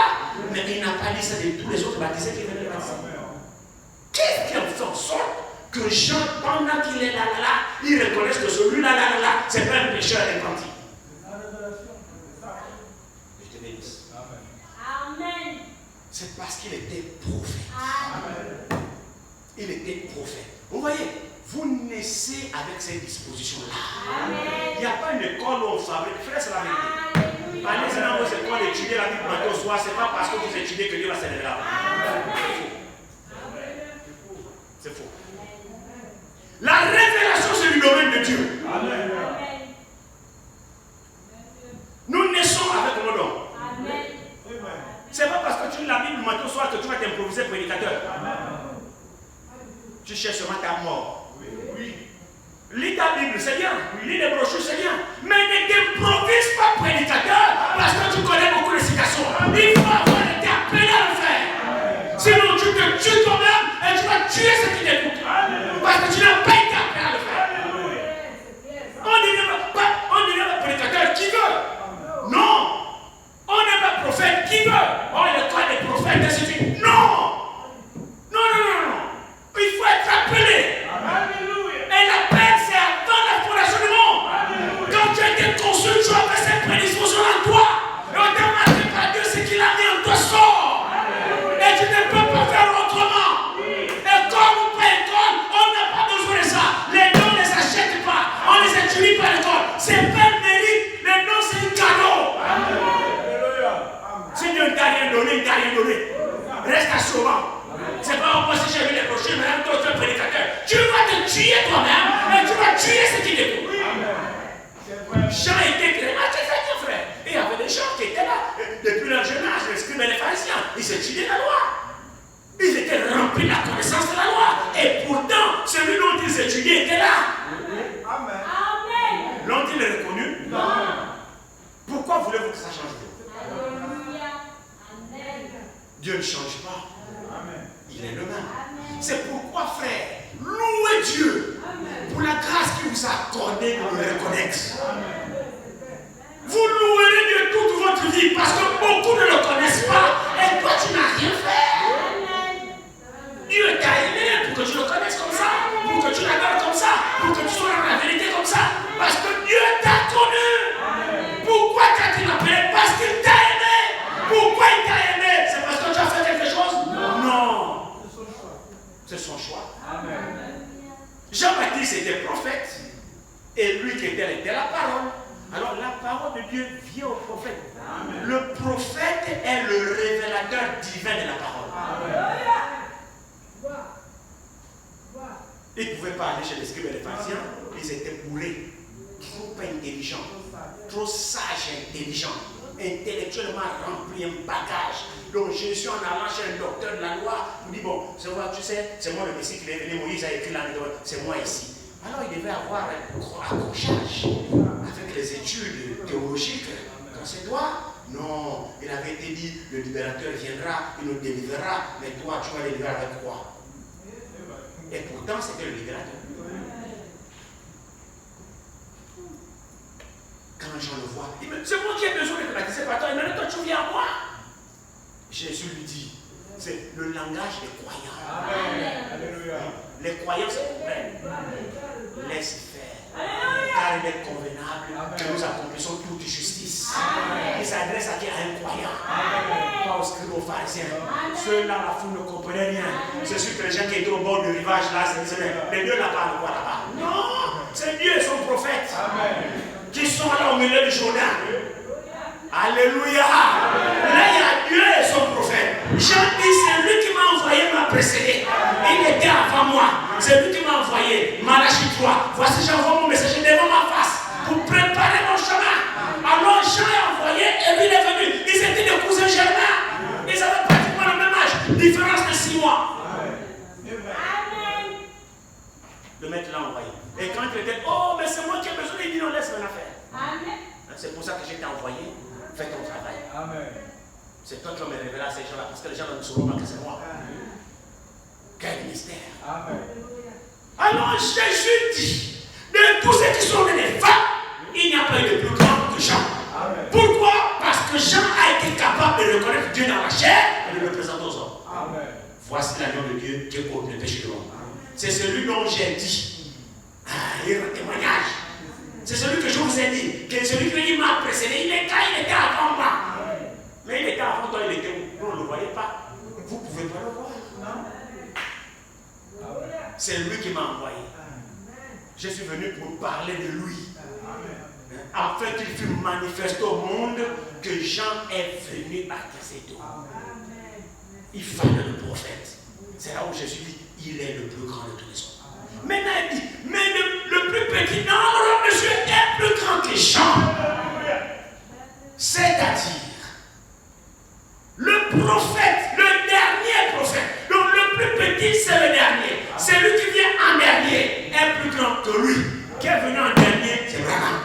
Mais il n'a pas dit ça de tous les autres baptisés qui venaient le baptiser. Qu'est-ce qui en fait en sorte que Jean, pendant qu'il est là, il reconnaisse que celui-là, c'est pas un pécheur repenti. Je te bénisse. Amen. C'est parce qu'il était prophète. Amen. Il était prophète. Vous voyez, vous naissez avec ces dispositions-là. Il n'y a pas une école où on fabrique. Frère, c'est la vérité. Allez dans vos écoles étudier la Bible matin au soir, ce n'est pas parce que vous étudiez que Dieu va s'élever là. C'est faux. La révélation, c'est du domaine de Dieu. Amen. Nous naissons avec nos dons. C'est pas parce que tu lis la Bible matin au soir que tu vas t'improviser prédicateur. Tu cherches seulement ta mort. Oui. Lis ta Bible, c'est bien. Lis les brochures, c'est bien. Mais ne t'improvise pas prédicateur parce que tu connais beaucoup de citations. Il faut avoir été appelé à le faire. Sinon, tu te tues toi-même et tu vas tuer ceux qui t'écoutent. Parce que tu n'as pas été appelé à le faire. On n'est pas prédicateur qui veut. Non. On n'est pas prophète qui veut. On est quoi des prophètes, ainsi de suite. Non. Il faut être appelé. Et l'appel, c'est avant la fondation du monde. Quand tu as été conçu, tu as fait cette prédisposition en toi. Et on t'a marqué par Dieu ce qu'il a mis en toi sort. Et tu ne peux pas faire autrement. École ou pas école, on n'a pas besoin de ça. Les dons ne les achètent pas. On ne les étudie pas à l'école. C'est pas le mérite. Les dons, c'est un cadeau. Si Dieu ne t'a rien donné, il ne t'a rien donné. Reste assurant. C'est pas on passe chez lui les prochains, mais toi tu es prédicateur. Tu vas te tuer toi-même et tu vas tuer ceux qui t'écoutent. Jean était créé. Ah, c'est ça, frère. Et il y avait des gens qui étaient là depuis leur jeune âge, les scribes et les pharisiens. Ils étudiaient la loi. Ils étaient remplis de la connaissance de la loi. Et pourtant, celui dont ils étudiaient était là. Amen. L'ont-ils reconnu? Non. Pourquoi voulez-vous que ça change? Dieu ne change pas. Il est le même. C'est pourquoi, frère, louez Dieu pour la grâce qu'il vous a accordée de le reconnaître. Vous louerez Dieu toute votre vie parce que beaucoup ne le connaissent pas et toi tu n'as rien fait. Dieu t'a aimé pour que tu le connaisses comme ça, pour que tu l'adores comme ça, pour que tu sois dans la vérité comme ça, parce que Dieu t'a connu. Pourquoi t'as-t-il appelé? Parce qu'il t'a aimé. Pourquoi il t'a aimé? C'est parce que tu as fait quelque chose? Non. C'est son choix. Amen. Jean-Baptiste était prophète et lui qui était la parole. Alors la parole de Dieu vient au prophète. Amen. Le prophète est le révélateur divin de la parole. Amen. Ils ne pouvaient pas aller chez les scribes et les pharisiens. Ils étaient bourrés, trop intelligents, trop sages et intelligents, intellectuellement remplis, un bagage. Donc Jésus, en allant chez un docteur de la loi, il dit, bon, c'est moi, tu sais, c'est moi le Messie qui est venu, Moïse a écrit là, c'est moi ici. Alors il devait avoir un accrochage avec les études théologiques dans ses doigts. Non, il avait été dit, le libérateur viendra, il nous délivrera, mais toi, tu vas le délivrer avec quoi? Et pourtant, c'était le libérateur. Quand Jean le voit, il me dit, c'est moi qui ai besoin de te baptiser par toi, et maintenant toi, tu viens à moi. Jésus lui dit, c'est le langage des croyants. Amen. Les croyants, c'est vrai. Laisse faire. Car il est convenable que nous accomplissons toute justice. Amen. Il s'adresse à qui? À un croyant. Amen. Pas aux scribes, aux pharisiens. Ceux-là, la foule ne comprenait rien. C'est sûr que les gens qui étaient au bord du rivage là, se disaient, mais Dieu là-bas, quoi là-bas? Non, c'est Dieu et son prophète. Amen. Qui sont là au milieu du Jourdain. Alléluia. Là, il y a Dieu et son prophète. Jean dit, c'est lui qui m'a envoyé, m'a précédé. Il était avant moi. C'est lui qui m'a envoyé. Malachie 3. Voici, j'envoie mon messager devant ma face pour préparer mon chemin. Alors Jean est envoyé et lui il est venu. Ils étaient des cousins germains. Ils avaient pratiquement le même âge. Différence de 6 mois. Amen. Le maître l'a envoyé. Et quand il était, oh, mais c'est moi qui ai besoin, il dit non, laisse mon affaire. Amen. C'est pour ça que j'ai été envoyé. Fais ton travail. Amen. C'est toi qui vas me révéler à ces gens-là, parce que les gens ne sauront pas que c'est moi. Amen. Quel mystère. Amen. Alors Jésus dit, de tous ceux qui sont nés des femmes, il n'y a pas eu de plus grand que Jean. Amen. Pourquoi? voici l'agneau de Dieu qui ôte le péché du monde. C'est celui dont j'ai dit. Il y a un témoignage. C'est celui que je vous ai dit. Que celui qui m'a précédé. Il était avant moi. Mais il était avant toi, il était où? Vous ne le voyez pas. Vous ne pouvez pas le voir. C'est lui qui m'a envoyé. Je suis venu pour parler de lui. Afin qu'il fût manifesté au monde que Jean est venu baptiser d'eau. Il fallait le prophète. C'est là où Jésus dit, il est le plus grand de tous les hommes. Maintenant il dit, mais le plus petit dans le royaume de Dieu est plus grand que Jean. C'est-à-dire, le prophète, le dernier prophète, donc le plus petit c'est le dernier. Celui qui vient en dernier est plus grand que lui. Qui est venu en dernier, c'est Branham.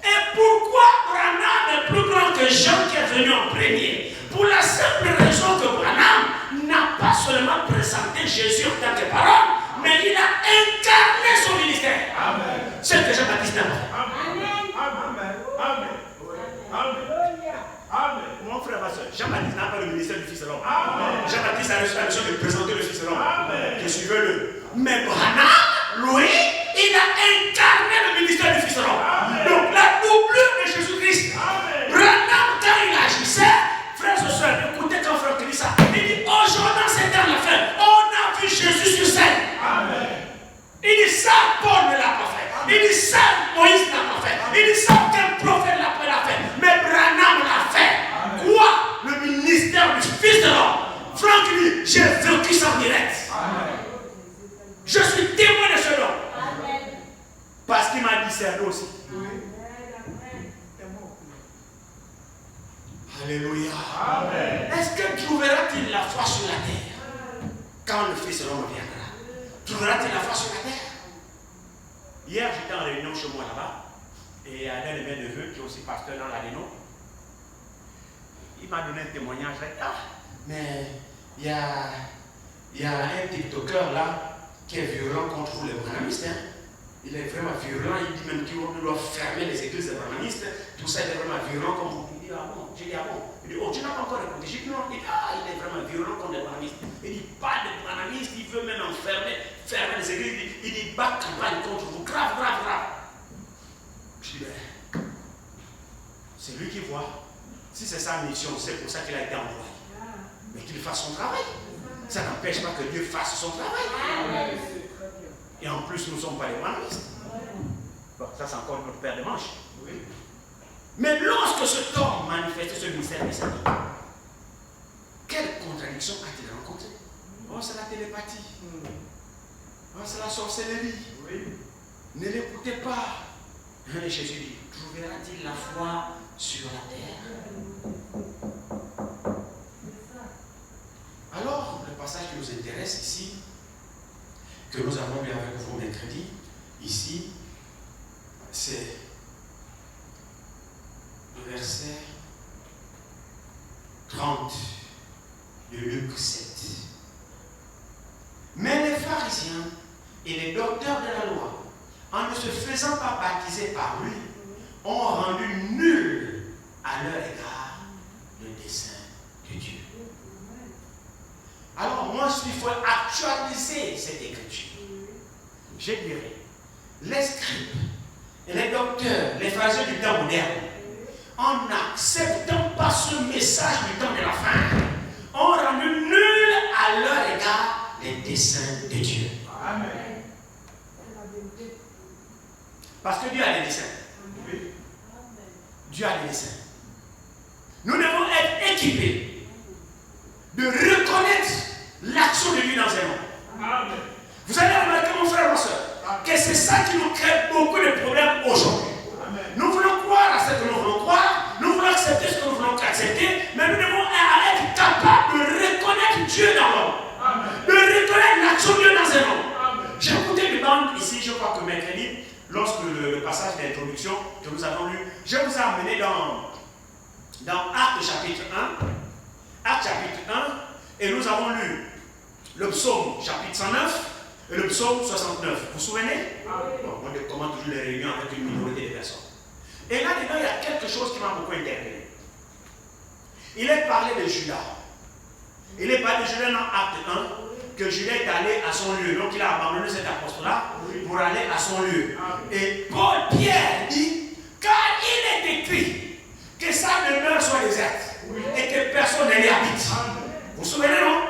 Et pourquoi Branham est plus grand que Jean qui est venu en premier? Pour la simple raison que Branham n'a pas seulement présenté Jésus en tant que parole, mais il a incarné son ministère. C'est ce que Jean-Baptiste a fait. Amen. Mon frère, ma soeur, Jean-Baptiste n'a pas le ministère du Fils de l'homme. Jean-Baptiste a reçu la mission de présenter le Fils de l'homme. Je suivais-le. Mais Branham, lui, il a incarné le ministère du Fils de l'homme. Donc la doublure de Jésus-Christ. Branham, quand il agissait, frères et sœurs, écoutez quand frère te dit ça. Il dit, aujourd'hui, c'est dans la fin, on a vu Jésus sur scène. Il dit ça, Paul ne l'a pas fait. Il dit ça, Moïse n'a pas fait. Il dit ça, aucun prophète l'a pas fait. Mais Branham l'a fait. Quoi? Le ministère du Fils de l'homme. Franck dit, j'ai vécu ça en direct. Je suis témoin de ce nom. Parce qu'il m'a discerné aussi. Alléluia. Est-ce que trouvera-t-il la foi sur la terre quand le Fils de l'homme viendra? Trouvera-t-il la foi sur la terre? Hier, j'étais en réunion chez moi là-bas. Et un de mes neveux, qui est aussi pasteur dans la Lénon, il m'a donné un témoignage. Mais il y a un TikToker là qui est violent contre vous les branhamistes. Il est vraiment violent. Il dit même qu'on doit fermer les églises des branhamistes. Tout ça, il est vraiment violent comme vous. Il dit, ah bon? J'ai dit, ah bon? Il dit, oh, tu n'as pas encore écouté. J'ai dit, non. Il dit, ah, il est vraiment violent contre les branhamistes. Il dit, pas de branhamistes. Il veut même fermer les églises. Il dit, bat campagne contre vous. Grave. Je dis, ben, c'est lui qui voit. Si c'est sa mission, c'est pour ça qu'il a été envoyé. Mais qu'il fasse son travail. Ça n'empêche pas que Dieu fasse son travail. Et en plus, nous ne sommes pas les branhamistes. Bon, ça, c'est encore notre paire de manches. Mais lorsque cet homme manifestait ce mystère de sa vie, quelle contradiction a-t-il rencontré? Oh, c'est la télépathie. Oh, c'est la sorcellerie. Ne l'écoutez pas. Et Jésus dit, trouvera-t-il la foi sur la terre? Alors, le passage qui nous intéresse ici, que nous avons lu avec vous mercredi, ici, c'est le verset 30 de Luc 7. Mais les pharisiens et les docteurs de la loi, en ne se faisant pas baptiser par lui, ont rendu nul à leur égard le dessein de Dieu. Alors moi, il faut actualiser cette écriture. Je dirais, les scribes et les docteurs, les pharisiens du temps moderne, en n'acceptant pas ce message du temps de la fin, ont rendu nul à leur égard les desseins de Dieu. Amen. Parce que Dieu a des desseins. Oui. Dieu a des desseins. Nous devons être équipés de reconnaître l'action de Dieu dans un monde. Amen. Vous allez remarquer, mon frère, ma soeur, que c'est ça qui nous crée beaucoup de problèmes aujourd'hui. Nous voulons croire à ce que nous voulons croire, nous voulons accepter ce que nous voulons accepter, mais nous devons être capables de reconnaître Dieu dans l'homme, de reconnaître l'action de Dieu dans un homme. J'ai écouté une bande ici, je crois que mercredi, lorsque le passage d'introduction que nous avons lu, je vous ai amené dans Actes chapitre 1, Actes chapitre 1, et nous avons lu le psaume chapitre 109 et le psaume 69. Vous vous souvenez? Bon, on commande toujours les réunions avec une minorité de personnes. Et là-dedans, il y a quelque chose qui m'a beaucoup interpellé. Il est parlé de Judas. Il est parlé de Judas dans Acte 1 que Judas est allé à son lieu. Donc il a abandonné cet apostolat pour aller à son lieu. Et Paul Pierre dit, car il est écrit que sa demeure soit déserte et que personne ne l'y habite. Vous vous souvenez, non?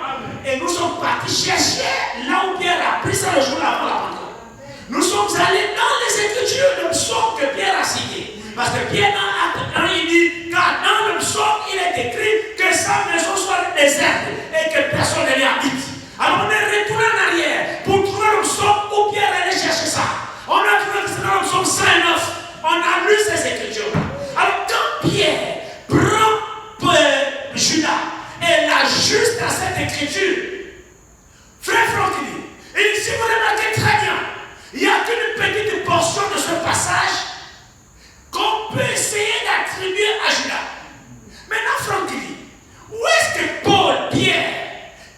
Et nous sommes partis chercher là où Pierre a pris ça le jour avant la Pentecôte. Nous sommes allés dans les Écritures, le psaume que Pierre a cité. Parce que Pierre dans Acte 1, il dit, car dans le psaume, il est écrit que sa maison soit déserte et que personne ne l'y habite. Alors on est retourné en arrière pour trouver le psaume où Pierre allait chercher ça. On a trouvé que c'est dans le psaume 109. On a lu ces Écritures. Alors quand Pierre prend Judas et l'ajuste à cette Écriture, frère Franklin, et si vous remarquez très bien, il n'y a qu'une petite portion de ce passage qu'on peut essayer d'attribuer à Judas. Maintenant, Franklin, où est-ce que Paul, Pierre,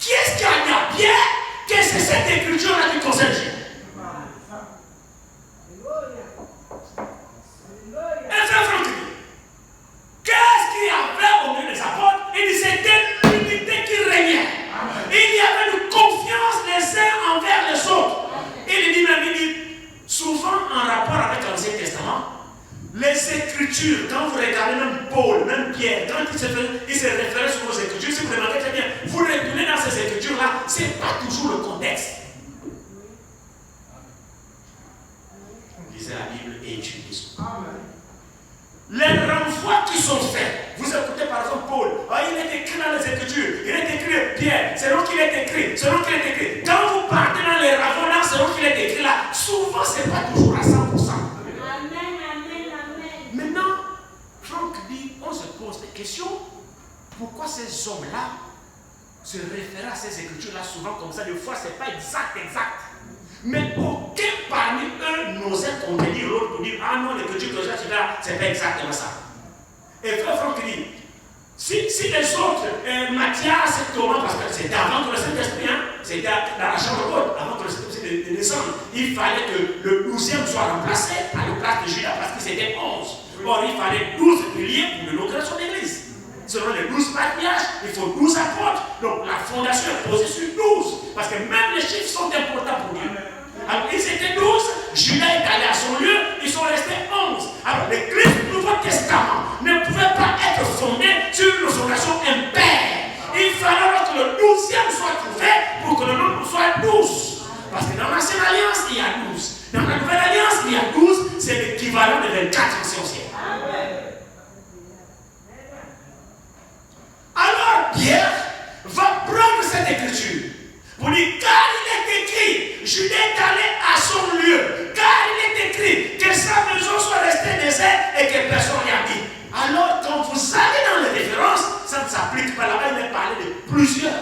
qui est-ce qui a dit à Pierre que c'est cette écriture-là qui concerne Judas? Et frère Franklin, qu'est-ce qu'il y avait au milieu des apôtres? Il dit c'était l'unité qui régnait. Il y avait une confiance les uns envers les autres. Il dit même, il dit, souvent en rapport avec l'Ancien Testament, les Écritures, quand vous regardez même Paul, même Pierre, quand il se référait sur vos Écritures, si vous remarquez très bien, vous retournez dans ces Écritures-là, ce n'est pas toujours le contexte. Lisez la Bible et étudiez. Les renvois qui sont faits, vous écoutez par exemple Paul, il est écrit dans les Écritures, il est écrit Pierre, c'est là qu'il est écrit, c'est là qu'il est écrit. Quand vous partez dans les renvois, c'est là qu'il est écrit là, souvent ce n'est pas toujours à 100%. Maintenant, Franck dit, on se pose des questions. Pourquoi ces hommes-là se réfèrent à ces Écritures-là souvent comme ça? Des fois, ce n'est pas exact. Mais aucun parmi eux n'osait contenir l'autre pour dire, ah non, l'Écriture que j'ai là, ce n'est pas exactement ça. Et frère Franck dit, si les autres, Matthias et Thomas, parce que c'était avant que le Saint-Esprit, c'était dans la chambre haute, avant que le Saint-Esprit ne descende, il fallait que le 12e soit remplacé à la place de Judas parce que c'était 11. Or, il fallait 12 piliers pour l'inauguration de l'église. Selon les 12 patriarches, il faut 12 apôtres. Donc, la fondation est posée sur 12. Parce que même les chiffres sont importants pour Dieu. Alors, ils étaient 12, Judas est allé à son lieu, ils sont restés 11. Alors, l'église du Nouveau Testament ne pouvait pas être fondée sur une fondation impaire. Il fallait alors que le 12e soit trouvé pour que le nombre soit 12. Parce que dans l'Ancienne Alliance, il y a 12. Dans la Nouvelle Alliance, il y a 12. C'est l'équivalent de 24 anciens siècles. Alors, Pierre va prendre cette écriture pour dire, car il est écrit, Judas est allé à son lieu, car il est écrit que sa maison soit restée déserte et que personne n'y habite. Alors, quand vous allez dans les références, ça ne s'applique pas là-bas, il est parlé de plusieurs.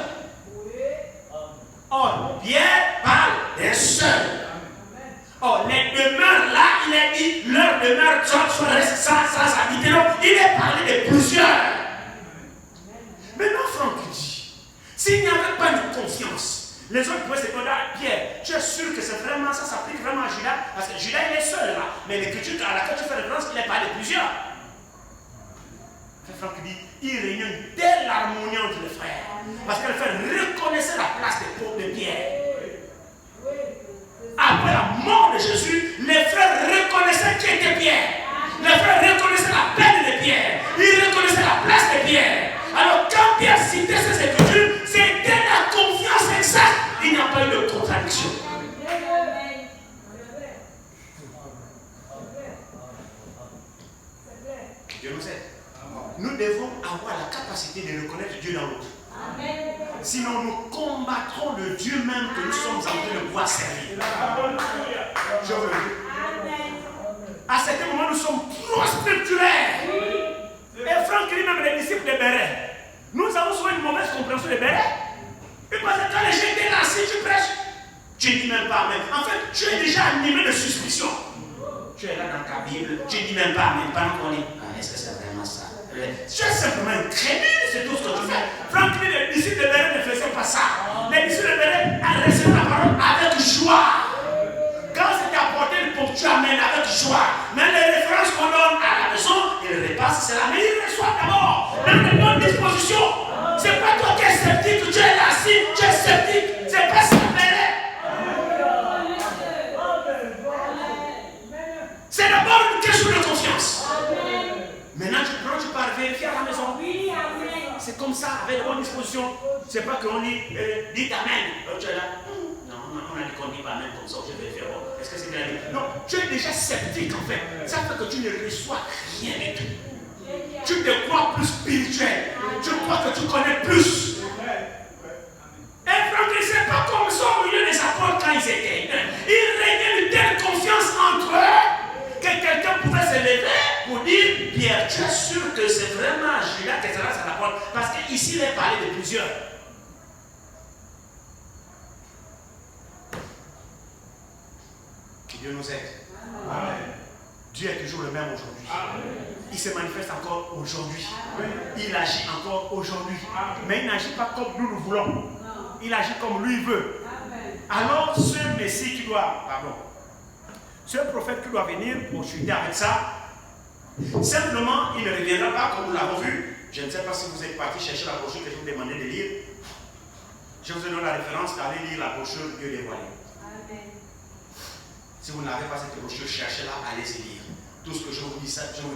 Or, Pierre parle d'un seul. Or, les demeures là, il a dit, leur demeure soit restée sans habiter. Donc, il est parlé de plusieurs. Maintenant, Franck dit, s'il n'y avait pas de confiance, les autres pouvaient se dire, Pierre, tu es sûr que c'est vraiment ça s'applique vraiment à Judas? Parce que Judas, il est seul là. Mais l'écriture à laquelle tu fais référence, il est parlé de plusieurs. Franck dit, il réunit une telle harmonie entre les frères. Parce qu'elle fait reconnaître la place des pauvres de Pierre. Après la mort de Jésus, les frères reconnaissaient qui était Pierre. Les frères reconnaissaient la peine de Pierre. Ils reconnaissaient la place de Pierre. Alors quand Pierre citait ces écritures, c'était la confiance exacte. Il n'y a pas eu de contradiction. Dieu nous aide. Nous devons avoir la capacité de reconnaître Dieu dans l'autre. Sinon, nous combattrons le Dieu même que nous sommes en train de pouvoir servir. Je veux dire. À certains moments, nous sommes trop spirituels. Et Franck, même les disciples de Béret, nous avons souvent une mauvaise compréhension de Béret. Et parce que quand les gens étaient là, si tu prêches, tu ne dis même pas Amen. En fait, tu es déjà animé de suspicion. Tu es là dans ta Bible, tu ne dis même pas Amen. Pendant qu'on dit, est-ce que c'est vraiment ça? Tu es simplement incrédule, c'est tout ce que tu fais. Franck, les disciples de Béret ne faisaient pas ça. Les disciples de Béret reçaient la parole avec joie. Quand c'était apporté le pompe, tu amènes avec joie. Mais les références qu'on donne à la maison, ils repassent cela. Mais ils reçoivent d'abord dans de bonnes dispositions. Ce n'est pas toi qui es sceptique, tu comme ça, avec de bonnes dispositions. C'est pas qu'on dit, dites Amen. Tu es là. Non, on a dit qu'on ne dit pas Amen comme ça, je vais faire. Est-ce que c'est bien dit? Non, tu es déjà sceptique en fait. Ça fait que tu ne reçois rien du tout. Tu te crois plus spirituel. Tu crois que tu connais plus. Et Franck, c'est pas comme ça au milieu des apôtres quand ils étaient. Ils régnaient une telle confiance entre eux que quelqu'un pouvait se lever pour dire Pierre, tu es sûr que c'est vraiment Judas qui sera sur la porte? Parce qu'ici, il est parlé de plusieurs. Que Dieu nous aide. Amen. Dieu est toujours le même aujourd'hui. Il se manifeste encore aujourd'hui. Il agit encore aujourd'hui. Mais il n'agit pas comme nous voulons. Il agit comme lui veut. Alors ce Messie qui doit, ce prophète qui doit venir pour chuter avec ça, simplement il ne reviendra pas comme nous l'avons vu. Je ne sais pas si vous êtes parti chercher la brochure que je vous demandais de lire. Je vous donne la référence d'aller lire la brochure Dieu dévoilé. Si vous n'avez pas cette brochure, cherchez-la, allez-y lire. Tout ce que je vous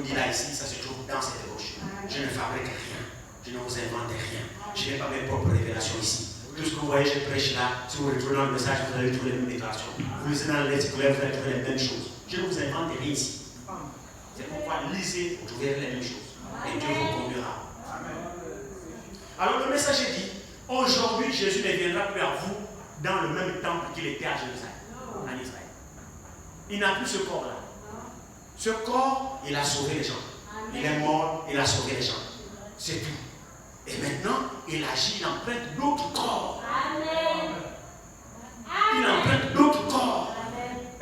dis, là ici, ça se trouve dans cette brochure. Je ne fabrique rien. Je ne vous invente rien. Je n'ai pas mes propres révélations ici. Tout ce que vous voyez, je prêche là. Si vous retrouvez dans le message, vous allez trouver les mêmes déclarations. Vous lisez dans le lettre, vous allez trouver les mêmes choses. Je ne vous invente rien ici. C'est pourquoi lisez, vous trouverez les mêmes choses. Et Dieu vous conduira. Alors le messager dit, aujourd'hui Jésus ne viendra plus à vous dans le même temple qu'il était à Jérusalem, en Israël. Il n'a plus ce corps-là. Ce corps, il a sauvé les gens. Il est mort, il a sauvé les gens. C'est tout. Et maintenant, il agit, il emprunte d'autres corps. Il emprunte d'autres corps.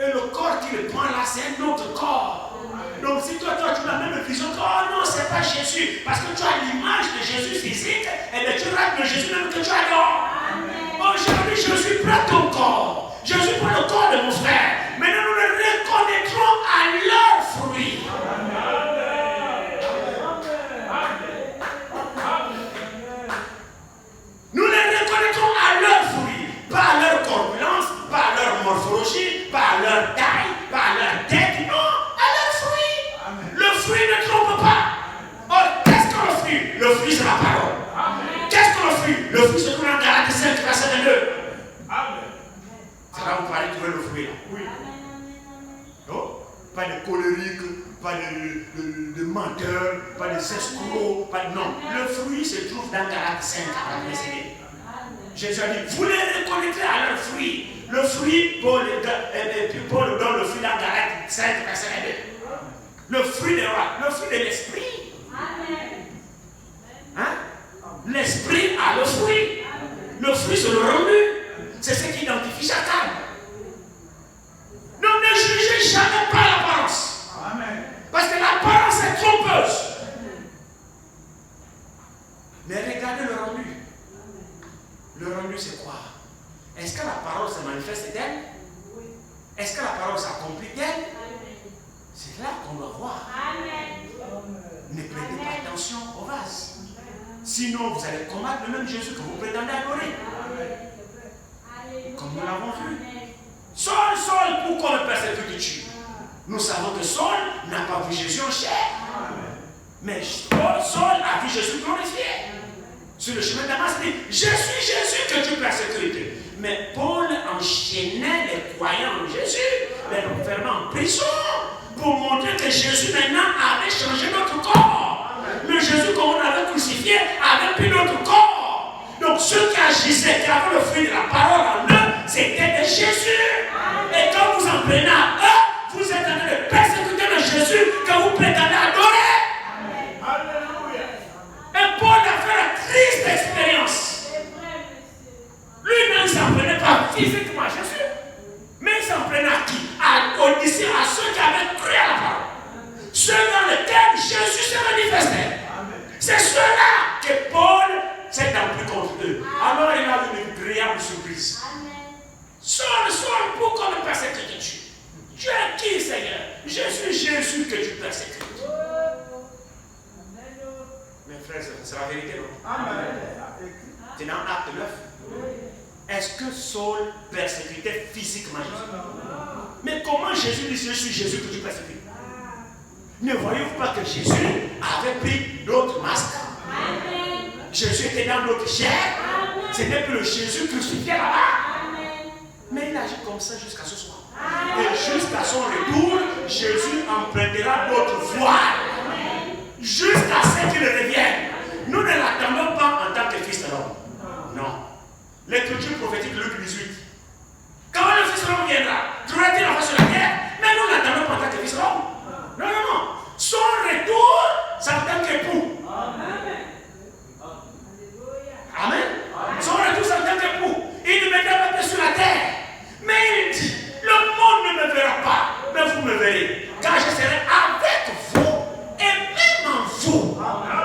Et le corps qu'il prend là, c'est un autre corps. Donc si toi tu as la même vision, oh non, c'est pas Jésus, parce que tu as l'image de Jésus physique, et bien tu rates le Jésus même que tu adores. Aujourd'hui, Jésus prend ton corps. Jésus prend le corps de mon frère. Maintenant, nous le reconnaîtrons à leurs fruits. Nous les reconnaîtrons à leurs fruits, pas à leur corpulence, pas à leur morphologie, pas à leur taille, pas à leur tête, non, à leurs fruits. Le fruit ne trompe pas. Or, qu'est-ce que le fruit? Le fruit, c'est la parole. Qu'est-ce que le fruit? Le fruit, c'est qu'on a Galates 5, verset 22. Ça va vous parler de trouver le fruit là. Oui. Oh, pas de colérique, pas de menteur, pas de escroc, pas de... Non. Le fruit se trouve dans Galates 5 à la précédée. Jésus a dit, vous les reconnaîtrez à leur fruit. Le fruit, Paul donne le fruit dans Galates 5 verset 2. Le fruit de quoi? Le fruit de l'esprit. Hein? L'esprit a le fruit. Le fruit, c'est le rendu. C'est ce qui identifie chacun. Donc ne jugez jamais par l'apparence. Parce que l'apparence est trompeuse. Mais regardez le rendu. Le rendu, c'est quoi? Est-ce que la parole se manifeste d'elle? Est-ce que la parole s'accomplit d'elle? C'est là qu'on doit voir. Ne prêtez pas attention au vase. Sinon, vous allez combattre le même Jésus que vous prétendez adorer. Comme nous l'avons vu. Saul, pourquoi le persécutes-tu? Nous savons que Saul n'a pas vu Jésus en chair. Mais Saul a vu Jésus glorifié. Sur le chemin de Damas, il dit, je suis Jésus que tu persécutes. Mais Paul enchaînait les croyants en Jésus, les enfermait en prison, pour montrer que Jésus maintenant avait changé notre corps. Le Jésus qu'on avait crucifié avait pris notre corps. Donc ceux qui agissaient, qui avaient le fruit de la parole en eux, c'était de Jésus. Et quand vous en prenez à eux, vous êtes en train de persécuter le Jésus que vous prétendez adorer. Alléluia. Et Paul a fait la triste expérience. Lui-même ne s'en prenait pas physiquement à Jésus, mais il s'en prenait à qui? Aux disciples, à ceux qui avaient cru à la parole. Ceux dans lesquels Jésus se manifestait. C'est ceux-là que Paul s'est appelé contre eux. Alors il a eu une agréable surprise. Saul, pourquoi me persécutes-tu? Tu es qui, Seigneur? Je suis Jésus que tu persécutes. Mes frères, c'est la vérité, non? Amen. C'est dans Acte 9. Est-ce que Saul persécutait physiquement Jésus? Mais comment Jésus dit, je suis Jésus que tu persécutes? Ne voyez-vous pas que Jésus avait pris d'autres masques? Jésus était dans notre chair. Ce n'est plus le Jésus crucifié là-bas. Mais il agit comme ça jusqu'à ce soir. Et jusqu'à son retour, Jésus empruntera notre voile. Jusqu'à ce qu'il revienne. Nous ne l'attendons pas en tant que fils de l'homme. Non. L'écriture prophétique Luc 18. Quand le fils de l'homme viendra, trouvera-t-il la face sur la terre? Mais nous ne l'attendons pas en tant que fils de l'homme. Non, non, non. Son retour, c'est en tant qu'époux. Amen. Son retour, c'est en tant qu'époux. Il ne mettra pas sur la terre. Mais il dit, le monde ne me verra pas, mais vous me verrez. Car je serai avec vous et même en vous.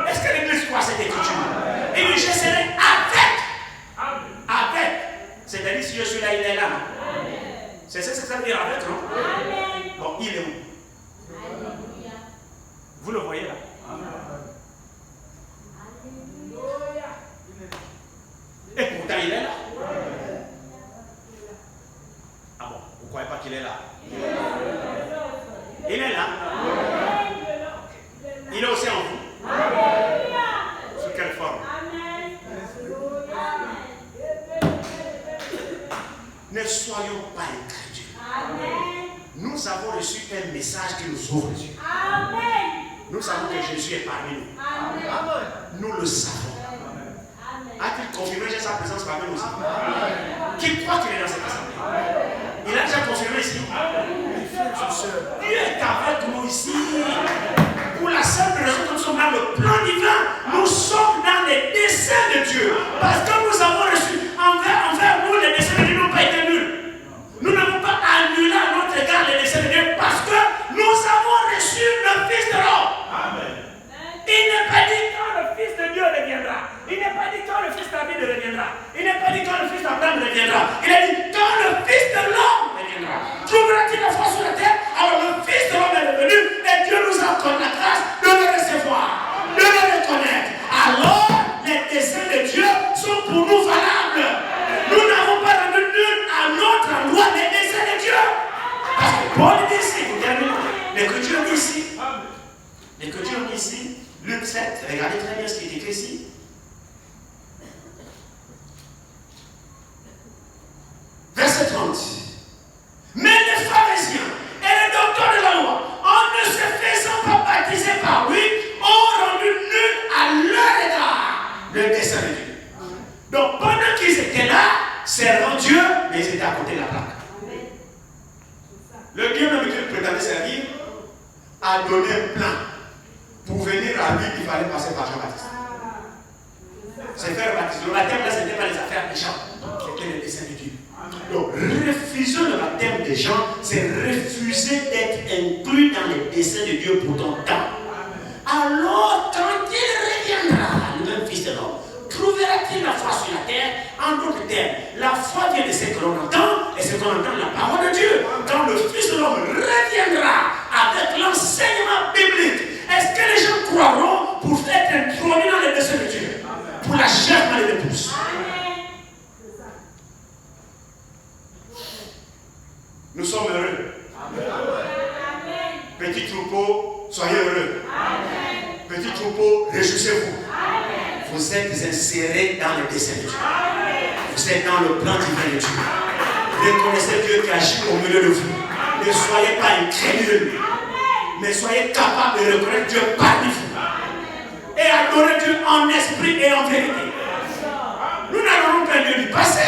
Est-ce que l'Église croit cette écriture? Il dit, je serai avec. Avec. C'est-à-dire, si je suis là, il est là. C'est ça que ça veut dire avec, non? Bon, il est où? Vous le voyez là? Et pourtant, il est là. Ah bon, vous ne croyez pas qu'il est là? Il est là. Il est aussi en vous. Sous quelle forme? Ne soyons pas incrédules. Nous avons reçu un message qui nous ouvre les yeux. Nous savons que Jésus est parmi nous. Nous le savons. A-t-il confirmé sa présence parmi nous aussi? Qui croit qu'il est dans cette assemblée? Il a déjà confirmé ici. Dieu est avec nous ici. Pour la simple raison que nous sommes dans le plan divin, nous sommes dans les desseins de Dieu. Parce que nous avons reçu envers nous, les desseins de Dieu n'ont pas été nuls. Nous n'avons pas annulé à notre égard les desseins de Dieu parce que nous avons reçu le Fils de l'homme. Il n'est pas dit quand le Fils de Dieu reviendra. Il n'est pas dit quand le Fils David reviendra. Il n'est pas dit quand le Fils d'Abraham reviendra. Il a dit quand le Fils de l'homme reviendra. Trouvera-t-il la foi sur la terre? Alors le Fils de l'homme est revenu et Dieu nous accorde la grâce de le recevoir, de le reconnaître. Alors les desseins de Dieu sont pour nous valables. Nous n'avons pas rendu nul à notre endroit les desseins de Dieu. Parce que Paul dit ici, vous terminez, l'écriture dit ici, l'écriture dit ici, Luc 7, regardez très bien ce qui est écrit ici. Verset 30. Mais les pharisiens et les docteurs de la loi, en ne se faisant pas baptiser par lui, ont rendu nul à leur égard le dessein de Dieu. Donc pendant qu'ils étaient là, servant Dieu, mais ils étaient à côté de la plaque. Le Dieu même qu'ils prétendaient servir a donné un plan. Pour venir à lui, il fallait passer par Jean-Baptiste. Se faire baptiser. Le baptême là, ce n'était pas les affaires des gens, c'était les desseins de Dieu. Donc, refuser le baptême des gens, c'est refuser d'être inclus dans les desseins de Dieu pour ton temps. Alors, quand il reviendra, le même Fils de l'homme, trouvera-t-il la foi sur la terre? En d'autres termes, la foi vient de ce que l'on entend, et ce qu'on entend de la parole de Dieu. Quand le Fils de l'homme reviendra avec l'enseignement biblique, est-ce que les gens croiront pour être introduits dans les desseins de Dieu? Pour la chair dans les épouses. Nous sommes heureux. Amen. Petit troupeau, soyez heureux. Amen. Petit troupeau, réjouissez-vous. Vous êtes insérés dans les desseins de Dieu. Amen. Vous êtes dans le plan divin de Dieu. Reconnaissez Dieu qui agit au milieu de vous. Ne soyez pas incrédules, mais soyez capables de reconnaître Dieu parmi vous. Et adorer Dieu en esprit et en vérité. Nous n'allons pas Dieu du passé.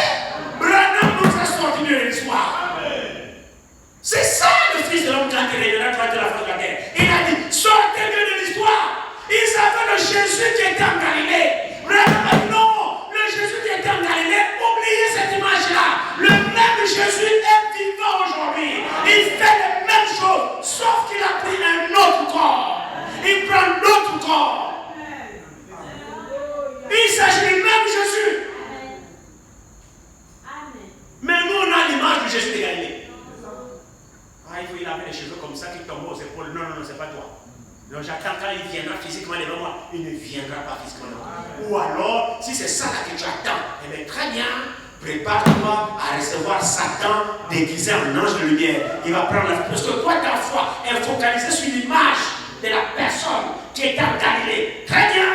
Branham nous a sorti de l'histoire. C'est ça le Fils de l'homme quand il reviendra de la face de la terre. Il a dit, sortez-le de l'histoire. Ils savaient le Jésus qui était en Galilée. Branham, non, le Jésus qui était en Galilée, oubliez cette image-là. Le même Jésus est vivant aujourd'hui. Il fait les mêmes choses, sauf qu'il a pris un autre corps. Il prend d'autres corps. Il s'agit du même Jésus. Mais nous, on a l'image du Jésus de Galilée. Ah, il faut y laver les cheveux comme ça qui tombent aux épaules. Non, non, non, c'est pas toi. Donc j'attends quand il viendra physiquement devant moi. Il ne viendra pas physiquement. Ou alors, si c'est ça là que tu attends, eh bien très bien, prépare-toi à recevoir Satan déguisé en ange de lumière. Il va prendre la... Parce que toi, ta foi est focalisée sur l'image de la personne qui est en Galilée. Très bien.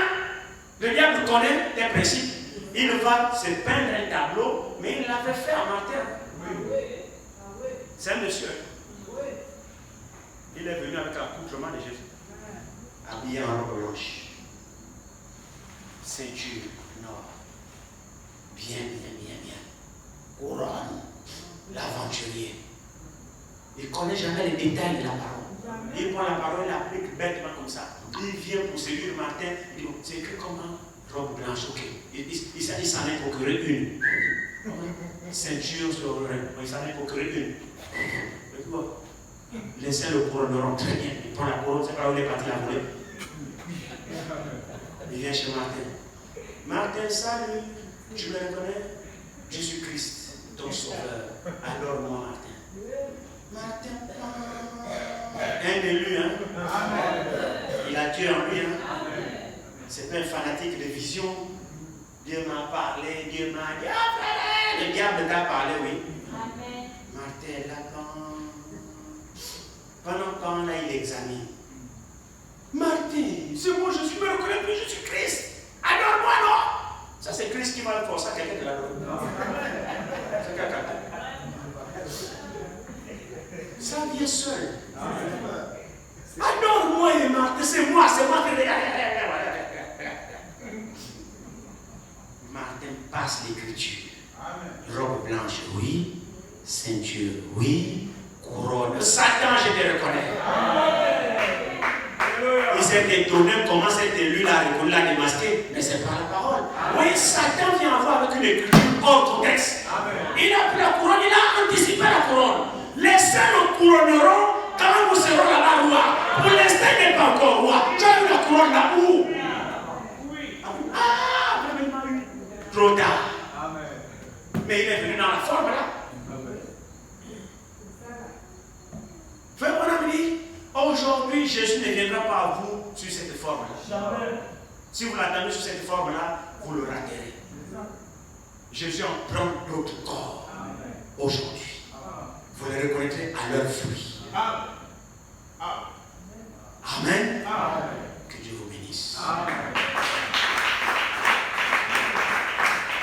Le diable connaît les principes. Il va se peindre un tableau, mais il l'avait fait à Martin. C'est un monsieur. Il est venu avec l'accoutrement de Jésus. Habillé en robe blanche. Ceinture noire. Bien. Couronne. L'aventurier. Il ne connaît jamais les détails de la parole. Il prend la parole, il l'applique bêtement comme ça. Il vient pour séduire Martin. Il dit, c'est écrit comment? Robe blanche, ok. Il s'en est procuré une. Ceinture sur l'oreille. Il s'en est procuré une. Laissez le couronneron très bien. Il prend la couronne, c'est pas où il est parti la voler. Il vient chez Martin. Martin, salut. Tu me reconnais? Je suis Christ, ton sauveur. Alors moi, Martin. Un élu, hein? Il a Dieu en lui, hein? C'est pas un fanatique de vision. Dieu m'a parlé, Dieu m'a dit, ah frère, le diable t'a parlé, oui. Amen. Martin, là, pendant qu'on a il examine. Martin, c'est moi, je me reconnais plus, je suis Christ. Adore-moi, non? Ça, c'est Christ qui va le forcer à quelqu'un de la drogue. C'est quelqu'un. Ça vient seul. Adore-moi, Martin, c'est moi qui regarde. Martin passe l'écriture. Robe blanche, oui. Ceinture, oui. Couronne. Satan, je te reconnais. Il s'est étonné comment cet élu l'a démasqué, mais c'est pas la parole. Oui, Satan vient avoir avec une écriture hors contexte. Il a pris la couronne, il a anticipé la couronne. Les saints le couronneront quand nous serons là-bas roi. Pour l'instant, il n'est pas encore roi. Tu as eu la couronne là où? Ah, vraiment eu. Trop tard. Mais il est venu dans la forme là. Frère, mon ami, aujourd'hui, Jésus ne viendra pas à vous sur cette forme-là. Si vous l'attendez sur cette forme-là, vous le raterez. Jésus en prend d'autres corps aujourd'hui. Vous les reconnaîtrez à leurs fruits.